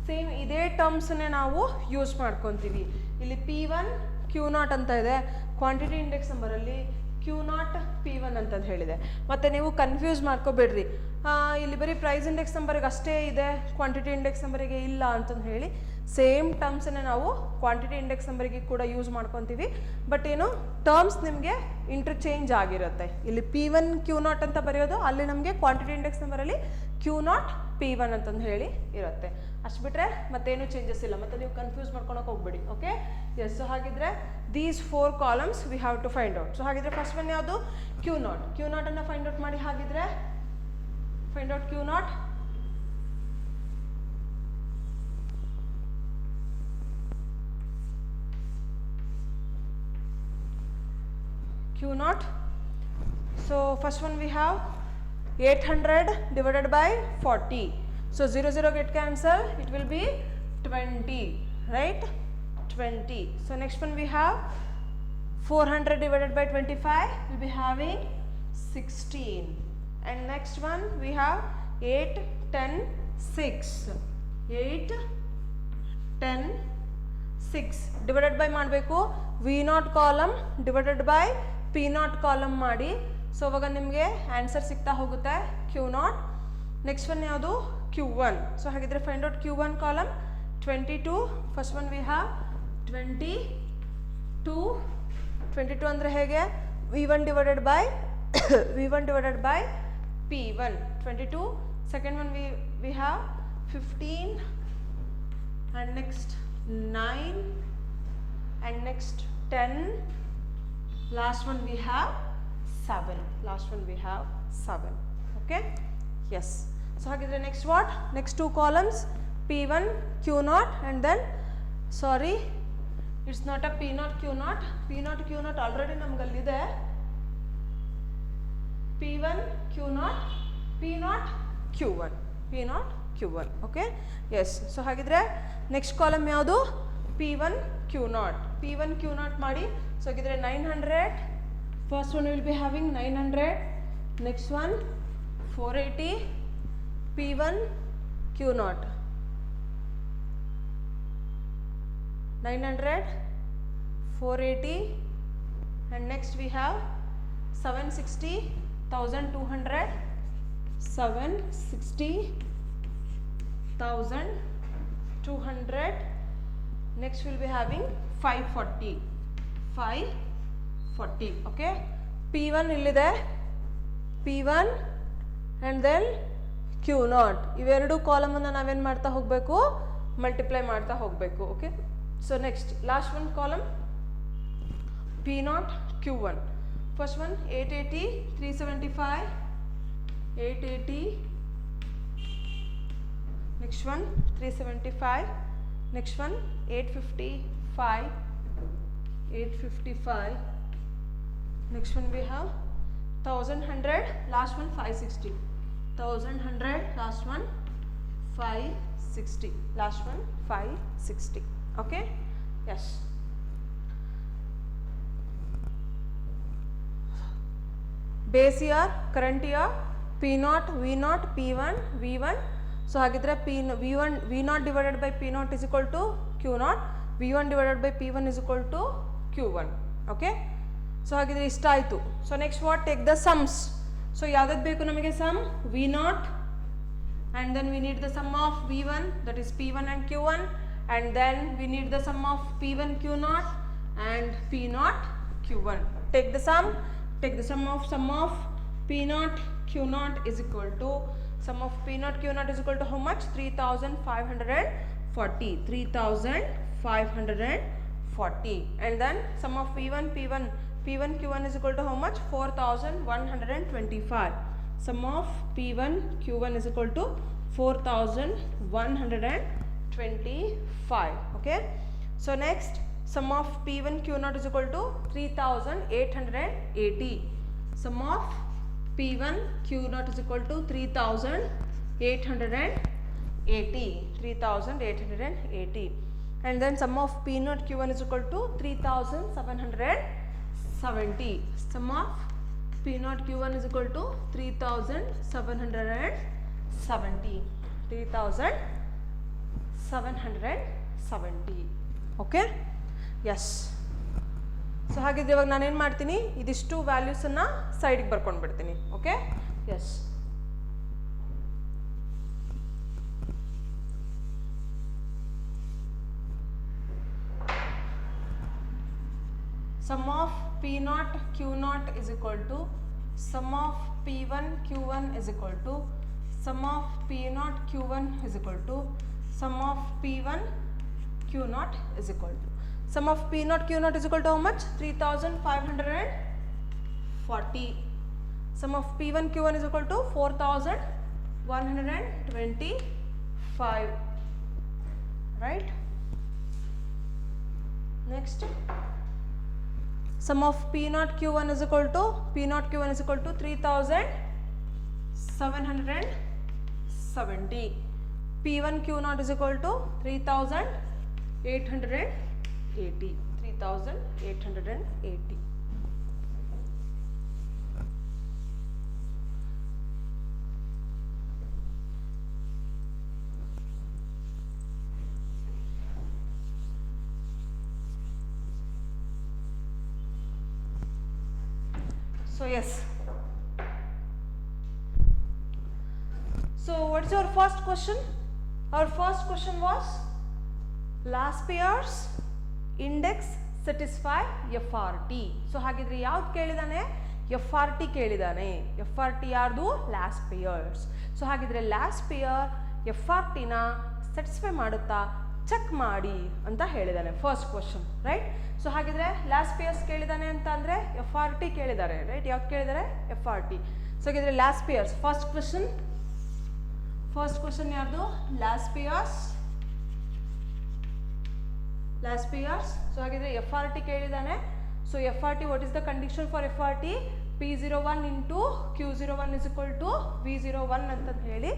ಸೇಮ್ ಇದೇ ಟರ್ಮ್ಸನ್ನೇ ನಾವು ಯೂಸ್ ಮಾಡ್ಕೊತೀವಿ. ಇಲ್ಲಿ P1 Q0 ಅಂತ ಇದೆ, ಕ್ವಾಂಟಿಟಿ ಇಂಡೆಕ್ಸ್ ನಂಬರಲ್ಲಿ Q0 P1 ಅಂತಂದು ಹೇಳಿದೆ. ಮತ್ತು ನೀವು ಕನ್ಫ್ಯೂಸ್ ಮಾಡ್ಕೋಬೇಡ್ರಿ, ಇಲ್ಲಿ ಬರೀ ಪ್ರೈಸ್ ಇಂಡೆಕ್ಸ್ ನಂಬರ್ಗೆ ಅಷ್ಟೇ ಇದೆ, ಕ್ವಾಂಟಿಟಿ ಇಂಡೆಕ್ಸ್ ನಂಬರಿಗೆ ಇಲ್ಲ ಅಂತಂದು ಹೇಳಿ. ಸೇಮ್ ಟರ್ಮ್ಸನ್ನೇ ನಾವು ಕ್ವಾಂಟಿಟಿ ಇಂಡೆಕ್ಸ್ ನಂಬರಿಗೆ ಕೂಡ ಯೂಸ್ ಮಾಡ್ಕೊತೀವಿ. ಬಟ್ ಏನು ಟರ್ಮ್ಸ್ ನಿಮಗೆ ಇಂಟರ್ಚೇಂಜ್ ಆಗಿರುತ್ತೆ. ಇಲ್ಲಿ P1 Q0 ಅಂತ ಬರೆಯೋದು, ಅಲ್ಲಿ ನಮಗೆ ಕ್ವಾಂಟಿಟಿ ಇಂಡೆಕ್ಸ್ ನಂಬರಲ್ಲಿ Q0 P1 ಅಂತಂದು ಹೇಳಿ ಇರುತ್ತೆ. ಅಷ್ಟು ಬಿಟ್ಟರೆ ಮತ್ತೇನು ಚೇಂಜಸ್ ಇಲ್ಲ, ಮತ್ತೆ ನೀವು ಕನ್ಫ್ಯೂಸ್ ಮಾಡ್ಕೊಳಕ್ಕೆ ಹೋಗ್ಬೇಡಿ. Okay, S. ಸೊ ಹಾಗಿದ್ರೆ these 4 columns we have to find out. So ಹಾಗಿದ್ರೆ ಫಸ್ಟ್ ಒನ್ ಯಾವುದು? Q0. Q0 ಅನ್ನು ಫೈಂಡ್ ಔಟ್ ಮಾಡಿ. ಹಾಗಿದ್ರೆ find out Q0. Q0. So first one we have 800 divided by 40. So 0 0 get cancel, it will be 20, right? 20. So next one we have 400 divided by 25, we'll be having 16. And next one we have 8 10 6. 8 10 6 divided by ಮಾಡಬೇಕು. V0 column divided by P0 column ಮಾಡಿ. ಸೊ ಅವಾಗ ನಿಮಗೆ ಆನ್ಸರ್ ಸಿಗ್ತಾ ಹೋಗುತ್ತೆ Q0. ನೆಕ್ಸ್ಟ್ ಒನ್ ಯಾವುದು? Q1. ಸೊ ಹಾಗಿದ್ರೆ find out Q1 column 22. First one we have 22. 22 ಅಂದರೆ ಹೇಗೆ? V1 divided by V1 divided by P1. 22. Second one we have 15 and next 9 and next 10. Last one we have 7. Last one we have 7. Okay, yes. So hagidre next what? Next 2 columns P1 Q0 and then sorry, it's not a P0 Q0. P0 Q0 already ನಮಗಲ್ಲಿದೆ. P1 Q0 P0 Q1 P0 Q1. Okay, yes. So hagidre next column ಯಾವುದು? P1 Q0. P1 Q0 ಮಾಡಿ. So hagidre 900. First one will be having 900. Next one 480. P1 Q0. 900 480 and next we have 760 1200. 760 1200. Next we'll be having 540. 540. Okay, P1 ಇಲ್ಲಿದೆ. P1 and then Q0. ಇವೆರಡು ಕಾಲಮ್ ಅನ್ನು ನಾವೇನು ಮಾಡ್ತಾ ಹೋಗಬೇಕು? ಮಲ್ಟಿಪ್ಲೈ ಮಾಡ್ತಾ ಹೋಗಬೇಕು. Okay, so next last one column P0 Q1. First one 880 375 880. Next one 375. Next one 855 855. Next one we have 1100. Last one 560. 1100. Last one 560. Last one 560. Okay, yes. Base year, current year, P0 V0 P1 V1. So ಹಾಗಿದ್ರೆ V0 divided by P0 is equal to Q0. V1 divided by P1 is equal to Q1. Okay, so ಹಾಗಿದ್ರೆ ಇಷ್ಟ ಆಯಿತು. So next what? Take the sums. So ಯಾವ್ದು ಬೇಕು ನಮಗೆ? Sum V0 and then we need the sum of V1, that is P1 and Q1, and then we need the sum of P1 Q0 and P0 Q1. Take the sum. Take the sum of P0 Q0 is equal to sum of P0 Q0 is equal to how much? 3540. 3540. And then sum of P1 Q1 is equal to how much? 4125. Sum of P1 Q1 is equal to 4125. Okay, so next sum of P1 Q0 is equal to 3880. Sum of P1 Q0 is equal to 3880. 3880. And then sum of P0 Q1 is equal to 3770. Sum of P0 Q1 is equal to 3770. 3770. Okay, yes. So ಹಾಗಿದ್ರೆ ಇವಾಗ ನಾನೇನು ಮಾಡ್ತೀನಿ? ಇದಿಷ್ಟು ವ್ಯಾಲ್ಯೂಸನ್ನು ಸೈಡಿಗೆ ಬರ್ಕೊಂಡು ಬಿಡ್ತೀನಿ. Okay, yes. Sum of P0 Q0 is equal to sum of P1 Q1 is equal to sum of P0 Q1 is equal to sum of P1 Q0 is equal to sum of P0 Q0 is equal to how much? 3540. Sum of P1 Q1 is equal to 4125, right? Next, sum of P0 Q1 is equal to 3770. P1 Q0 is equal to 3880. So yes. So what is your first question? Our first question was last pair's index satisfy FRT. So ಹಾಗಿದ್ರೆ ಯಾವ್ದು ಕೇಳಿದಾನೆ? FRT ಕೇಳಿದಾನೆ. FRT ಯಾರ್ದು? last pairs. ಸೊ ಹಾಗಿದ್ರೆ last pair FRTನ satisfy ಮಾಡುತ್ತಾ ಚೆಕ್ ಮಾಡಿ ಅಂತ ಹೇಳಿದಾನೆ ಫಸ್ಟ್ ಕ್ವಶನ್, ರೈಟ್? ಸೊ ಹಾಗಿದ್ರೆ ಲಾಸ್ಟ್ ಪೇಯರ್ಸ್ ಕೇಳಿದಾನೆ ಅಂತ ಅಂದರೆ FRT ಕೇಳಿದ್ದಾರೆ, ರೈಟ್? ಯಾವ್ದು ಕೇಳಿದ್ದಾರೆ? FRT. ಸೊ ಹಾಗಿದ್ರೆ ಲಾಸ್ಟ್ ಪೇಯರ್ಸ್ ಫಸ್ಟ್ ಕ್ವಶನ್ ಯಾರ್ದು? Last pairs. ಸೊ ಹಾಗಿದ್ರೆ FRT ಕೇಳಿದಾನೆ. So FRT, what is the condition for FRT? P01 into Q01 is equal to V01 ಅಂತ ಹೇಳಿ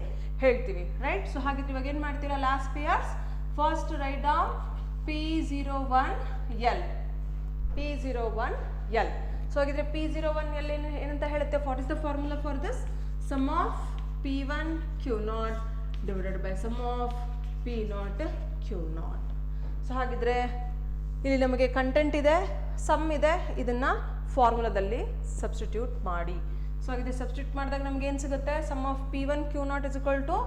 ಹೇಳ್ತೀವಿ, ರೈಟ್? ಸೊ ಹಾಗಿದ್ರೆ ಇವಾಗ ಏನು ಮಾಡ್ತೀರಾ? Last payers first write down P01L. So ಹಾಗಿದ್ರೆ P01L ಏನಂತ ಹೇಳುತ್ತೆ? What is the formula for this? Sum of P1 Q0 divided by sum of P0 Q0. So ಹಾಗಿದ್ರೆ ಇಲ್ಲಿ ನಮಗೆ ಕಂಟೆಂಟ್ ಇದೆ, ಸಮ್ ಇದೆ, ಇದನ್ನ ಫಾರ್ಮುಲಾದಲ್ಲಿ ಸಬ್ಸ್ಟಿಟ್ಯೂಟ್ ಮಾಡಿ. ಸೊ ಹಾಗಿದ್ರೆ ಸಬ್ಸ್ಟಿಟ್ಯೂಟ್ ಮಾಡಿದಾಗ ನಮ್ಗೆ ಏನು ಸಿಗುತ್ತೆ? Sum of P1 Q0 is equal to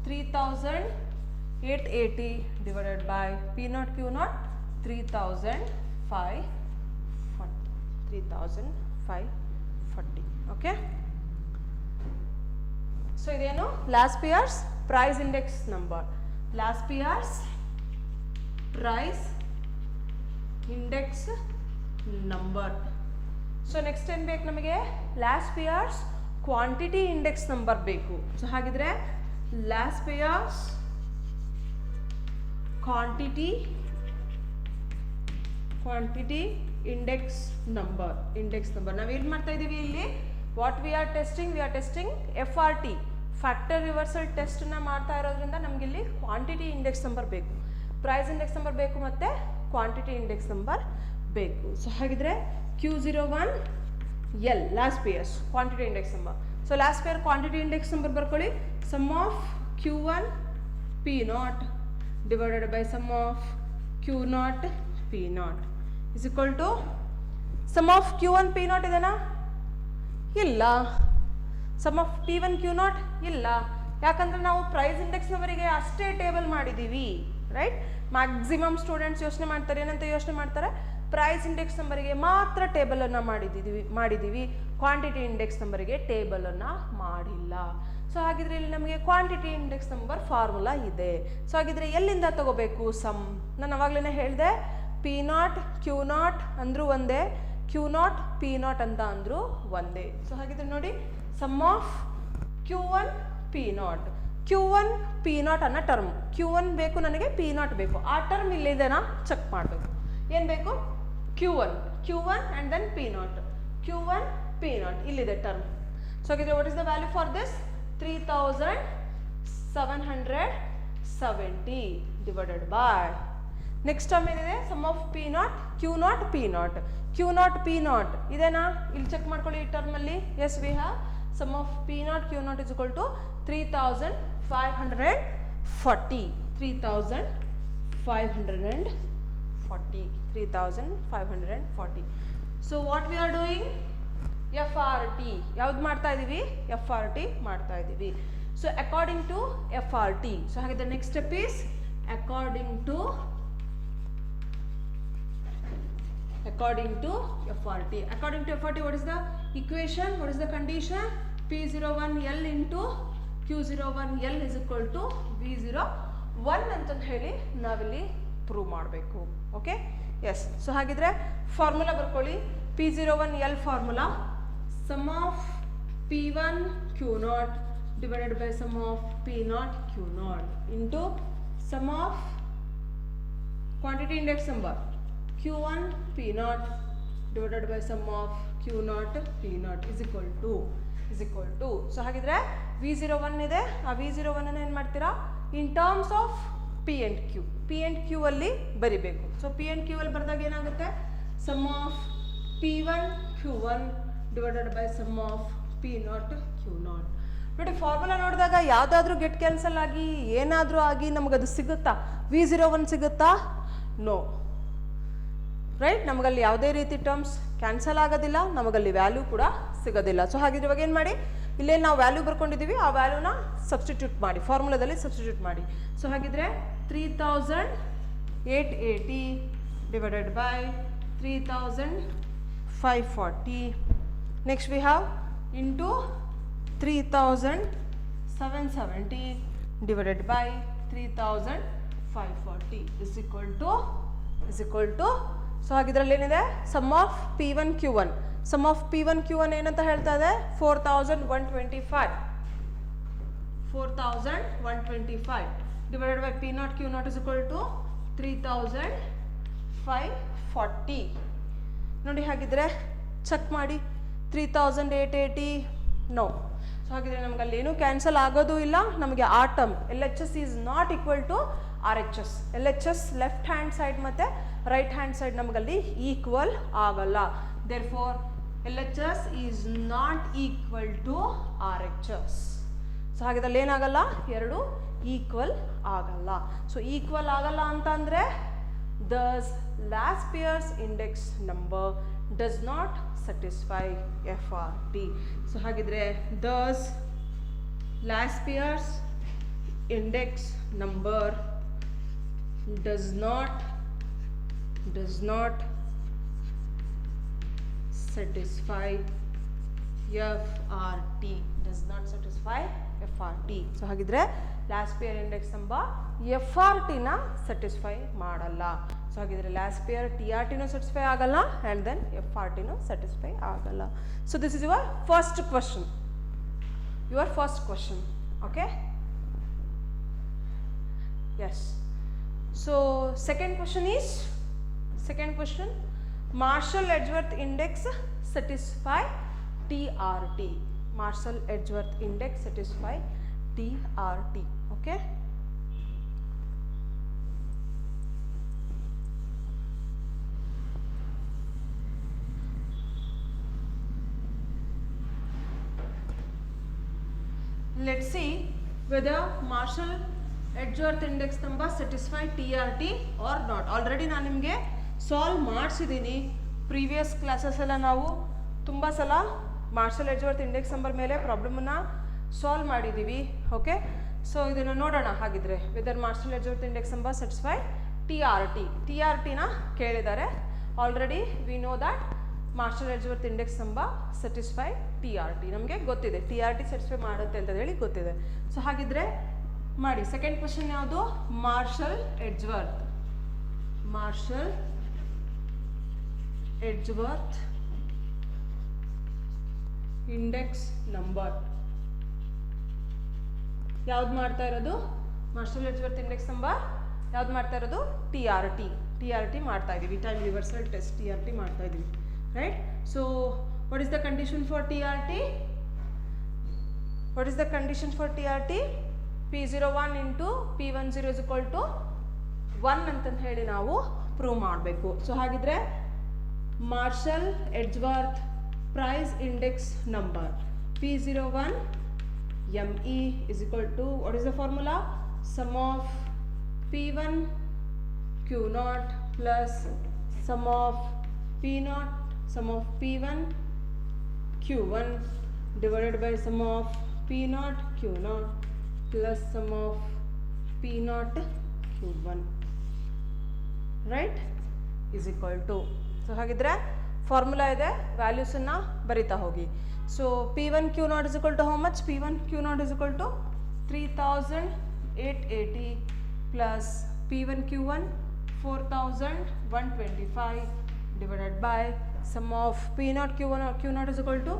3880 divided by P0 Q0 3540. Okay. So ಇದೇನು? Last payers price index number. Last payers price index number. So next ಏನು ಬೇಕು ನಮಗೆ? Last pairs quantity index number ಬೇಕು. ಸೊ ಹಾಗಿದ್ರೆ last pairs quantity index number. ನಾವೇನು ಮಾಡ್ತಾ ಇದ್ದೀವಿ ಇಲ್ಲಿ? What we are testing FRT factor reversal ಟೆಸ್ಟನ್ನ ಮಾಡ್ತಾ ಇರೋದ್ರಿಂದ ನಮ್ಗೆ ಇಲ್ಲಿ ಕ್ವಾಂಟಿಟಿ ಇಂಡೆಕ್ಸ್ ನಂಬರ್ ಬೇಕು, ಪ್ರೈಸ್ ಇಂಡೆಕ್ಸ್ ನಂಬರ್ ಬೇಕು, ಮತ್ತು ಕ್ವಾಂಟಿಟಿ ಇಂಡೆಕ್ಸ್ ನಂಬರ್ ಬೇಕು. ಸೊ ಹಾಗಿದ್ರೆ Q01L last pairs quantity index number. So last pair quantity index number ಬರ್ಕೊಳ್ಳಿ. Sum of Q1 P0 divided by sum of Q0 P0 is equal to sum of Q1 P0 ಇದೆನಾ? ಇಲ್ಲ. ಸಮ್ ಆಫ್ P1 Q0 ಇಲ್ಲ. ಯಾಕಂದ್ರೆ ನಾವು ಪ್ರೈಸ್ ಇಂಡೆಕ್ಸ್ ನಂಬರಿಗೆ ಅಷ್ಟೇ ಟೇಬಲ್ ಮಾಡಿದ್ದೀವಿ, ರೈಟ್? ಮ್ಯಾಕ್ಸಿಮಮ್ ಸ್ಟೂಡೆಂಟ್ಸ್ ಯೋಚನೆ ಮಾಡ್ತಾರೆ, ಏನಂತ ಯೋಚನೆ ಮಾಡ್ತಾರೆ? ಪ್ರೈಸ್ ಇಂಡೆಕ್ಸ್ ನಂಬರಿಗೆ ಮಾತ್ರ ಟೇಬಲನ್ನು ಮಾಡಿದ್ದೀವಿ, ಕ್ವಾಂಟಿಟಿ ಇಂಡೆಕ್ಸ್ ನಂಬರಿಗೆ ಟೇಬಲನ್ನು ಮಾಡಿಲ್ಲ. ಸೊ ಹಾಗಿದ್ರೆ ಇಲ್ಲಿ ನಮಗೆ ಕ್ವಾಂಟಿಟಿ ಇಂಡೆಕ್ಸ್ ನಂಬರ್ ಫಾರ್ಮುಲಾ ಇದೆ. ಸೊ ಹಾಗಿದ್ರೆ ಎಲ್ಲಿಂದ ತಗೋಬೇಕು ಸಮ್? ನಾನು ಅವಾಗಲೇ ಹೇಳಿದೆ, P0 Q0 ಅಂದರೂ ಒಂದೇ, Q0 P0 ಅಂತ ಅಂದರೂ ಒಂದೇ. ಸೊ ಹಾಗಿದ್ರೆ ನೋಡಿ, ಸಮ್ ಆಫ್ Q1 P0 ಅನ್ನೋ ಟರ್ಮ್. Q1 ಬೇಕು ನನಗೆ, P0 ಬೇಕು. ಆ ಟರ್ಮ್ ಇಲ್ಲಿದೆನಾ ಚೆಕ್ ಮಾಡಬೇಕು. ಏನು ಬೇಕು? Q1 and then Q1 P0 ಇಲ್ಲಿದೆ ಟರ್ಮ್. ಸೊ ಹಾಗಿದ್ರೆ what is the value for this? 3770 divided by next term ಏನಿದೆ? ಸಮ್ ಆಫ್ Q0 P0 ಇದೇನಾ? ಇಲ್ಲಿ ಚೆಕ್ ಮಾಡ್ಕೊಳ್ಳಿ ಈ ಟರ್ಮಲ್ಲಿ. Yes, we have sum of P0 Q0 is equal to 3540. So what we are doing? FRT ಯಾವ್ದು ಮಾಡ್ತಾ ಇದ್ದೀವಿ? FRT ಮಾಡ್ತಾ ಇದ್ದೀವಿ. So according to FRT. So ಹಾಗಿದ್ರೆ next step is according to FRT. According to FRT, what is the equation? What is the condition? P01L into Q01L is equal to V01 ಅಂತ ಹೇಳಿ ನಾವಿಲ್ಲಿ ಪ್ರೂವ್ ಮಾಡಬೇಕು. Okay, S. ಸೊ ಹಾಗಿದ್ರೆ ಫಾರ್ಮುಲಾ ಬರ್ಕೊಳ್ಳಿ. P01L formula sum of P1 Q0 divided by sum of P0 Q0 into sum of quantity index number Q1 P0 divided by sum of Q0 P0 is equal to so ಹಾಗಿದ್ರೆ V01 ಇದೆ, ಆ V01 ಅನ್ನು ಏನು ಮಾಡ್ತೀರಾ ಇನ್ terms of P and Q ಅಲ್ಲಿ ಬರಿಬೇಕು. ಸೊ P and Q ಅಲ್ಲಿ ಬರೆದಾಗ ಏನಾಗುತ್ತೆ sum of P1 Q1 divided by sum of P0 Q0. ನೋಡಿ, ಫಾರ್ಮುಲಾ ನೋಡಿದಾಗ ಯಾವುದಾದ್ರೂ ಗೆಟ್ ಕ್ಯಾನ್ಸಲ್ ಆಗಿ ಏನಾದರೂ ಆಗಿ ನಮಗದು ಸಿಗುತ್ತಾ? V01 ಸಿಗುತ್ತಾ? No, right. ನಮಗಲ್ಲಿ ಯಾವುದೇ ರೀತಿ ಟರ್ಮ್ಸ್ ಕ್ಯಾನ್ಸಲ್ ಆಗೋದಿಲ್ಲ, ನಮಗಲ್ಲಿ ವ್ಯಾಲ್ಯೂ ಕೂಡ ಸಿಗೋದಿಲ್ಲ. ಸೊ ಹಾಗಿದ್ರೆ ಇವಾಗ ಏನು ಮಾಡಿ, ಇಲ್ಲೇ ನಾವು ವ್ಯಾಲ್ಯೂ ಬರ್ಕೊಂಡಿದ್ದೀವಿ, ಆ ವ್ಯಾಲ್ಯೂನ ಸಬ್ಸ್ಟಿಟ್ಯೂಟ್ ಮಾಡಿ, ಫಾರ್ಮುಲಾದಲ್ಲಿ ಸಬ್ಸ್ಟಿಟ್ಯೂಟ್ ಮಾಡಿ. ಸೊ ಹಾಗಿದ್ರೆ 3880 divided by 3540. Next we have into 3770 divided by 3540 is equal to so ಹಾಗಿದ್ರಲ್ಲಿ ಏನಿದೆ sum of P1 Q1. Sum of P1 Q1 ಏನಂತ ಹೇಳ್ತಾ ಇದೆ 4125 divided by P0 Q0 is equal to 3540. ನೋಡಿ, ಹಾಗಿದ್ರೆ ಚೆಕ್ ಮಾಡಿ 3880 ನೋ. ಸೊ ಹಾಗಿದ್ರೆ ನಮ್ಗೆ ಅಲ್ಲಿ ಏನು ಕ್ಯಾನ್ಸಲ್ ಆಗೋದು ಇಲ್ಲ. ನಮಗೆ ಆ term LHS is not equal to RHS. LHS left hand side ಮತ್ತು ರೈಟ್ ಹ್ಯಾಂಡ್ ಸೈಡ್ ನಮಗಲ್ಲಿ ಈಕ್ವಲ್ ಆಗಲ್ಲ. Therefore LHS is not equal to RHS. So ಹಾಗಿದ್ರಲ್ಲಿ ಏನಾಗಲ್ಲ, ಎರಡು ಈಕ್ವಲ್ ಆಗಲ್ಲ. ಸೊ ಈಕ್ವಲ್ ಆಗಲ್ಲ ಅಂತಂದರೆ thus last pairs index number does not satisfy FRT. So ಹಾಗಿದ್ರೆ thus last pairs index number does not satisfy FRT. does not satisfy FRT. So ಹಾಗಿದ್ರೆ last pair index number FRT ನ ಸ್ಯಾಟಿಸ್ಫೈ ಮಾಡಲ್ಲ. ಸೊ ಹಾಗಿದ್ರೆ ಲಾಸ್ಟ್ ಪೇರ್ TRT ನೂ ಸ್ಯಾಟಿಸ್ಫೈ ಆಗಲ್ಲ ಆ್ಯಂಡ್ ದೆನ್ FRT ನೂ ಸ್ಯಾಟಿಸ್ಫೈ ಆಗಲ್ಲ. So this is your first question. Okay, S. So second question Marshall-Edgeworth index satisfy TRT. Marshall-Edgeworth index satisfy TRT. Okay. Let's see whether Marshall-Edgeworth index number satisfy TRT or not. Already ನಾನು ನಿಮಗೆ ಸಾಲ್ವ್ ಮಾಡಿಸಿದ್ದೀನಿ. ಪ್ರೀವಿಯಸ್ ಕ್ಲಾಸಸ್ ಎಲ್ಲ ನಾವು ತುಂಬ ಸಲ Marshall-Edgeworth ಇಂಡೆಕ್ಸ್ ನಂಬರ್ ಮೇಲೆ ಪ್ರಾಬ್ಲಮನ್ನು ಸಾಲ್ವ್ ಮಾಡಿದ್ದೀವಿ. ಓಕೆ, ಸೊ ಇದನ್ನು ನೋಡೋಣ. ಹಾಗಿದ್ರೆ whether Marshall-Edgeworth index number satisfy TRTನ ಕೇಳಿದ್ದಾರೆ. Already we know that Marshall-Edgeworth index number satisfy TRT. ನಮಗೆ ಗೊತ್ತಿದೆ TRT ಸ್ಯಾಟಿಸ್ಫೈ ಮಾಡುತ್ತೆ ಅಂತ ಹೇಳಿ ಗೊತ್ತಿದೆ. ಸೊ ಹಾಗಿದ್ರೆ ಮಾಡಿ. ಸೆಕೆಂಡ್ ಕ್ವಶನ್ ಯಾವುದು? Marshall-Edgeworth ಇಂಡೆಕ್ಸ್ ನಂಬರ್ ಯಾವ್ದು ಮಾಡ್ತಾ ಇರೋದು? Marshall-Edgeworth ಇಂಡೆಕ್ಸ್ ನಂಬರ್ ಯಾವ್ದು ಮಾಡ್ತಾ ಇರೋದು? TRT ಮಾಡ್ತಾ ಇದ್ದೀವಿ. ಟೈಮ್ ರಿವರ್ಸಲ್ ಟೆಸ್ಟ್ TRT ಮಾಡ್ತಾ ಇದ್ದೀವಿ, right? So what is the condition for TRT? P01 into P10 is equal to 1 ಅಂತಂದು ಹೇಳಿ ನಾವು ಪ್ರೂವ್ ಮಾಡಬೇಕು. ಸೊ ಹಾಗಿದ್ರೆ Marshall-Edgeworth price index number P01 ME is equal to, what is the formula? Sum of P1 Q0 plus sum of P0, sum of P1 Q1 divided by sum of P0 Q0 plus sum of P0 Q1, right, is equal to. So ಹಾಗಿದ್ರೆ ಫಾರ್ಮುಲಾ ಇದೆ, ವ್ಯಾಲ್ಯೂಸನ್ನು ಬರಿತಾ ಹೋಗಿ. So P1 Q0 is equal to how much? P1 Q0 is equal to 3880 plus P1 Q1 4125 divided by sum of P0 Q1 or Q0 is equal to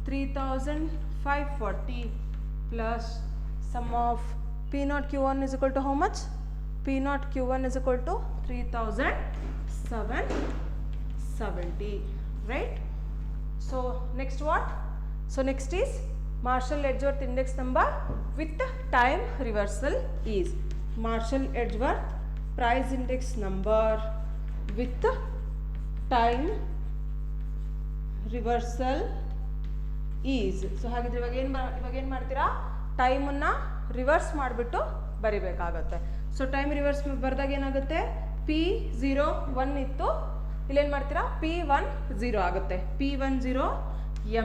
3540 plus sum of P0 Q1 is equal to how much? P0 Q1 is equal to 3770, right? So next what? So next is Marshall-Edgeworth index number with time reversal is Marshall-Edgeworth price index number with time reversal is. So ಹಾಗಿದ್ರೆ ಇವಾಗ ಏನು ಮಾಡ್ತೀರಾ, ಟೈಮನ್ನು ರಿವರ್ಸ್ ಮಾಡಿಬಿಟ್ಟು ಬರಿಬೇಕಾಗತ್ತೆ. ಸೊ ಟೈಮ್ ರಿವರ್ಸ್ ಬರೆದಾಗ ಏನಾಗುತ್ತೆ, P01 ಇತ್ತು, ಇಲ್ಲೇನು ಮಾಡ್ತೀರಾ P10 ಆಗುತ್ತೆ. P10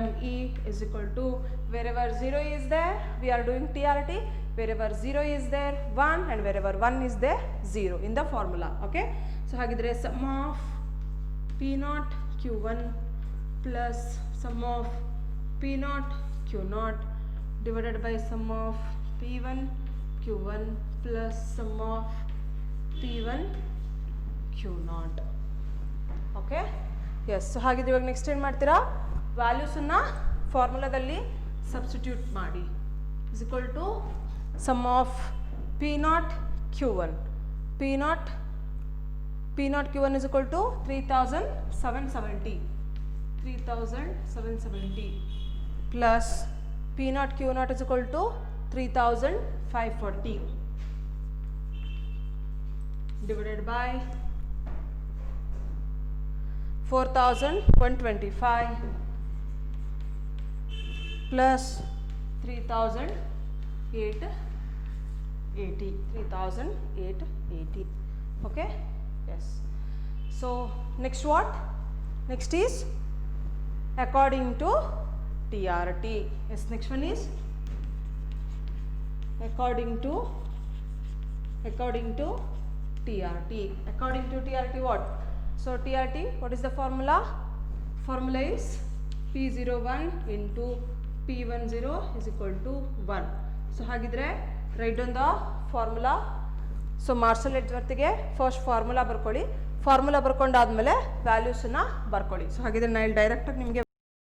ME is equal to wherever 0 is there we are doing TRT, wherever 0 is there 1 and wherever 1 is there 0 in the formula. Okay, so ಹಾಗಿದ್ರೆ sum of P0 Q1 plus sum of P0 Q0 divided by sum of P1 Q1 plus sum of P1 Q0. ಓಕೆ, ಎಸ್. ಸೊ ಹಾಗಿದ್ರೆ ಇವಾಗ ನೆಕ್ಸ್ಟ್ ಏನು ಮಾಡ್ತೀರಾ, ವ್ಯಾಲ್ಯೂಸನ್ನು ಫಾರ್ಮುಲಾದಲ್ಲಿ ಸಬ್ಸ್ಟಿಟ್ಯೂಟ್ ಮಾಡಿ. Is equal to sum of P0 Q1 is equal to 3770 plus P0 Q0 is equal to 3540 divided by 4125 plus 3880. Okay, yes. So next what? Next is according to TRT. Yes, next one is according to TRT. According to TRT what? So TRT, what is the formula? Formula is P01 into P10 is equal to 1. So ಹಾಗಿದ್ರೆ write down the formula. So Marshall-Edgeworthಗೆ ಫಸ್ಟ್ ಫಾರ್ಮುಲಾ ಬರ್ಕೊಳ್ಳಿ, ಫಾರ್ಮುಲಾ ಬರ್ಕೊಂಡಾದ್ಮೇಲೆ ವ್ಯಾಲ್ಯೂಸನ್ನ ಬರ್ಕೊಳ್ಳಿ. ಸೊ ಹಾಗಿದ್ರೆ ನಾನು ಡೈರೆಕ್ಟಾಗಿ ನಿಮಗೆ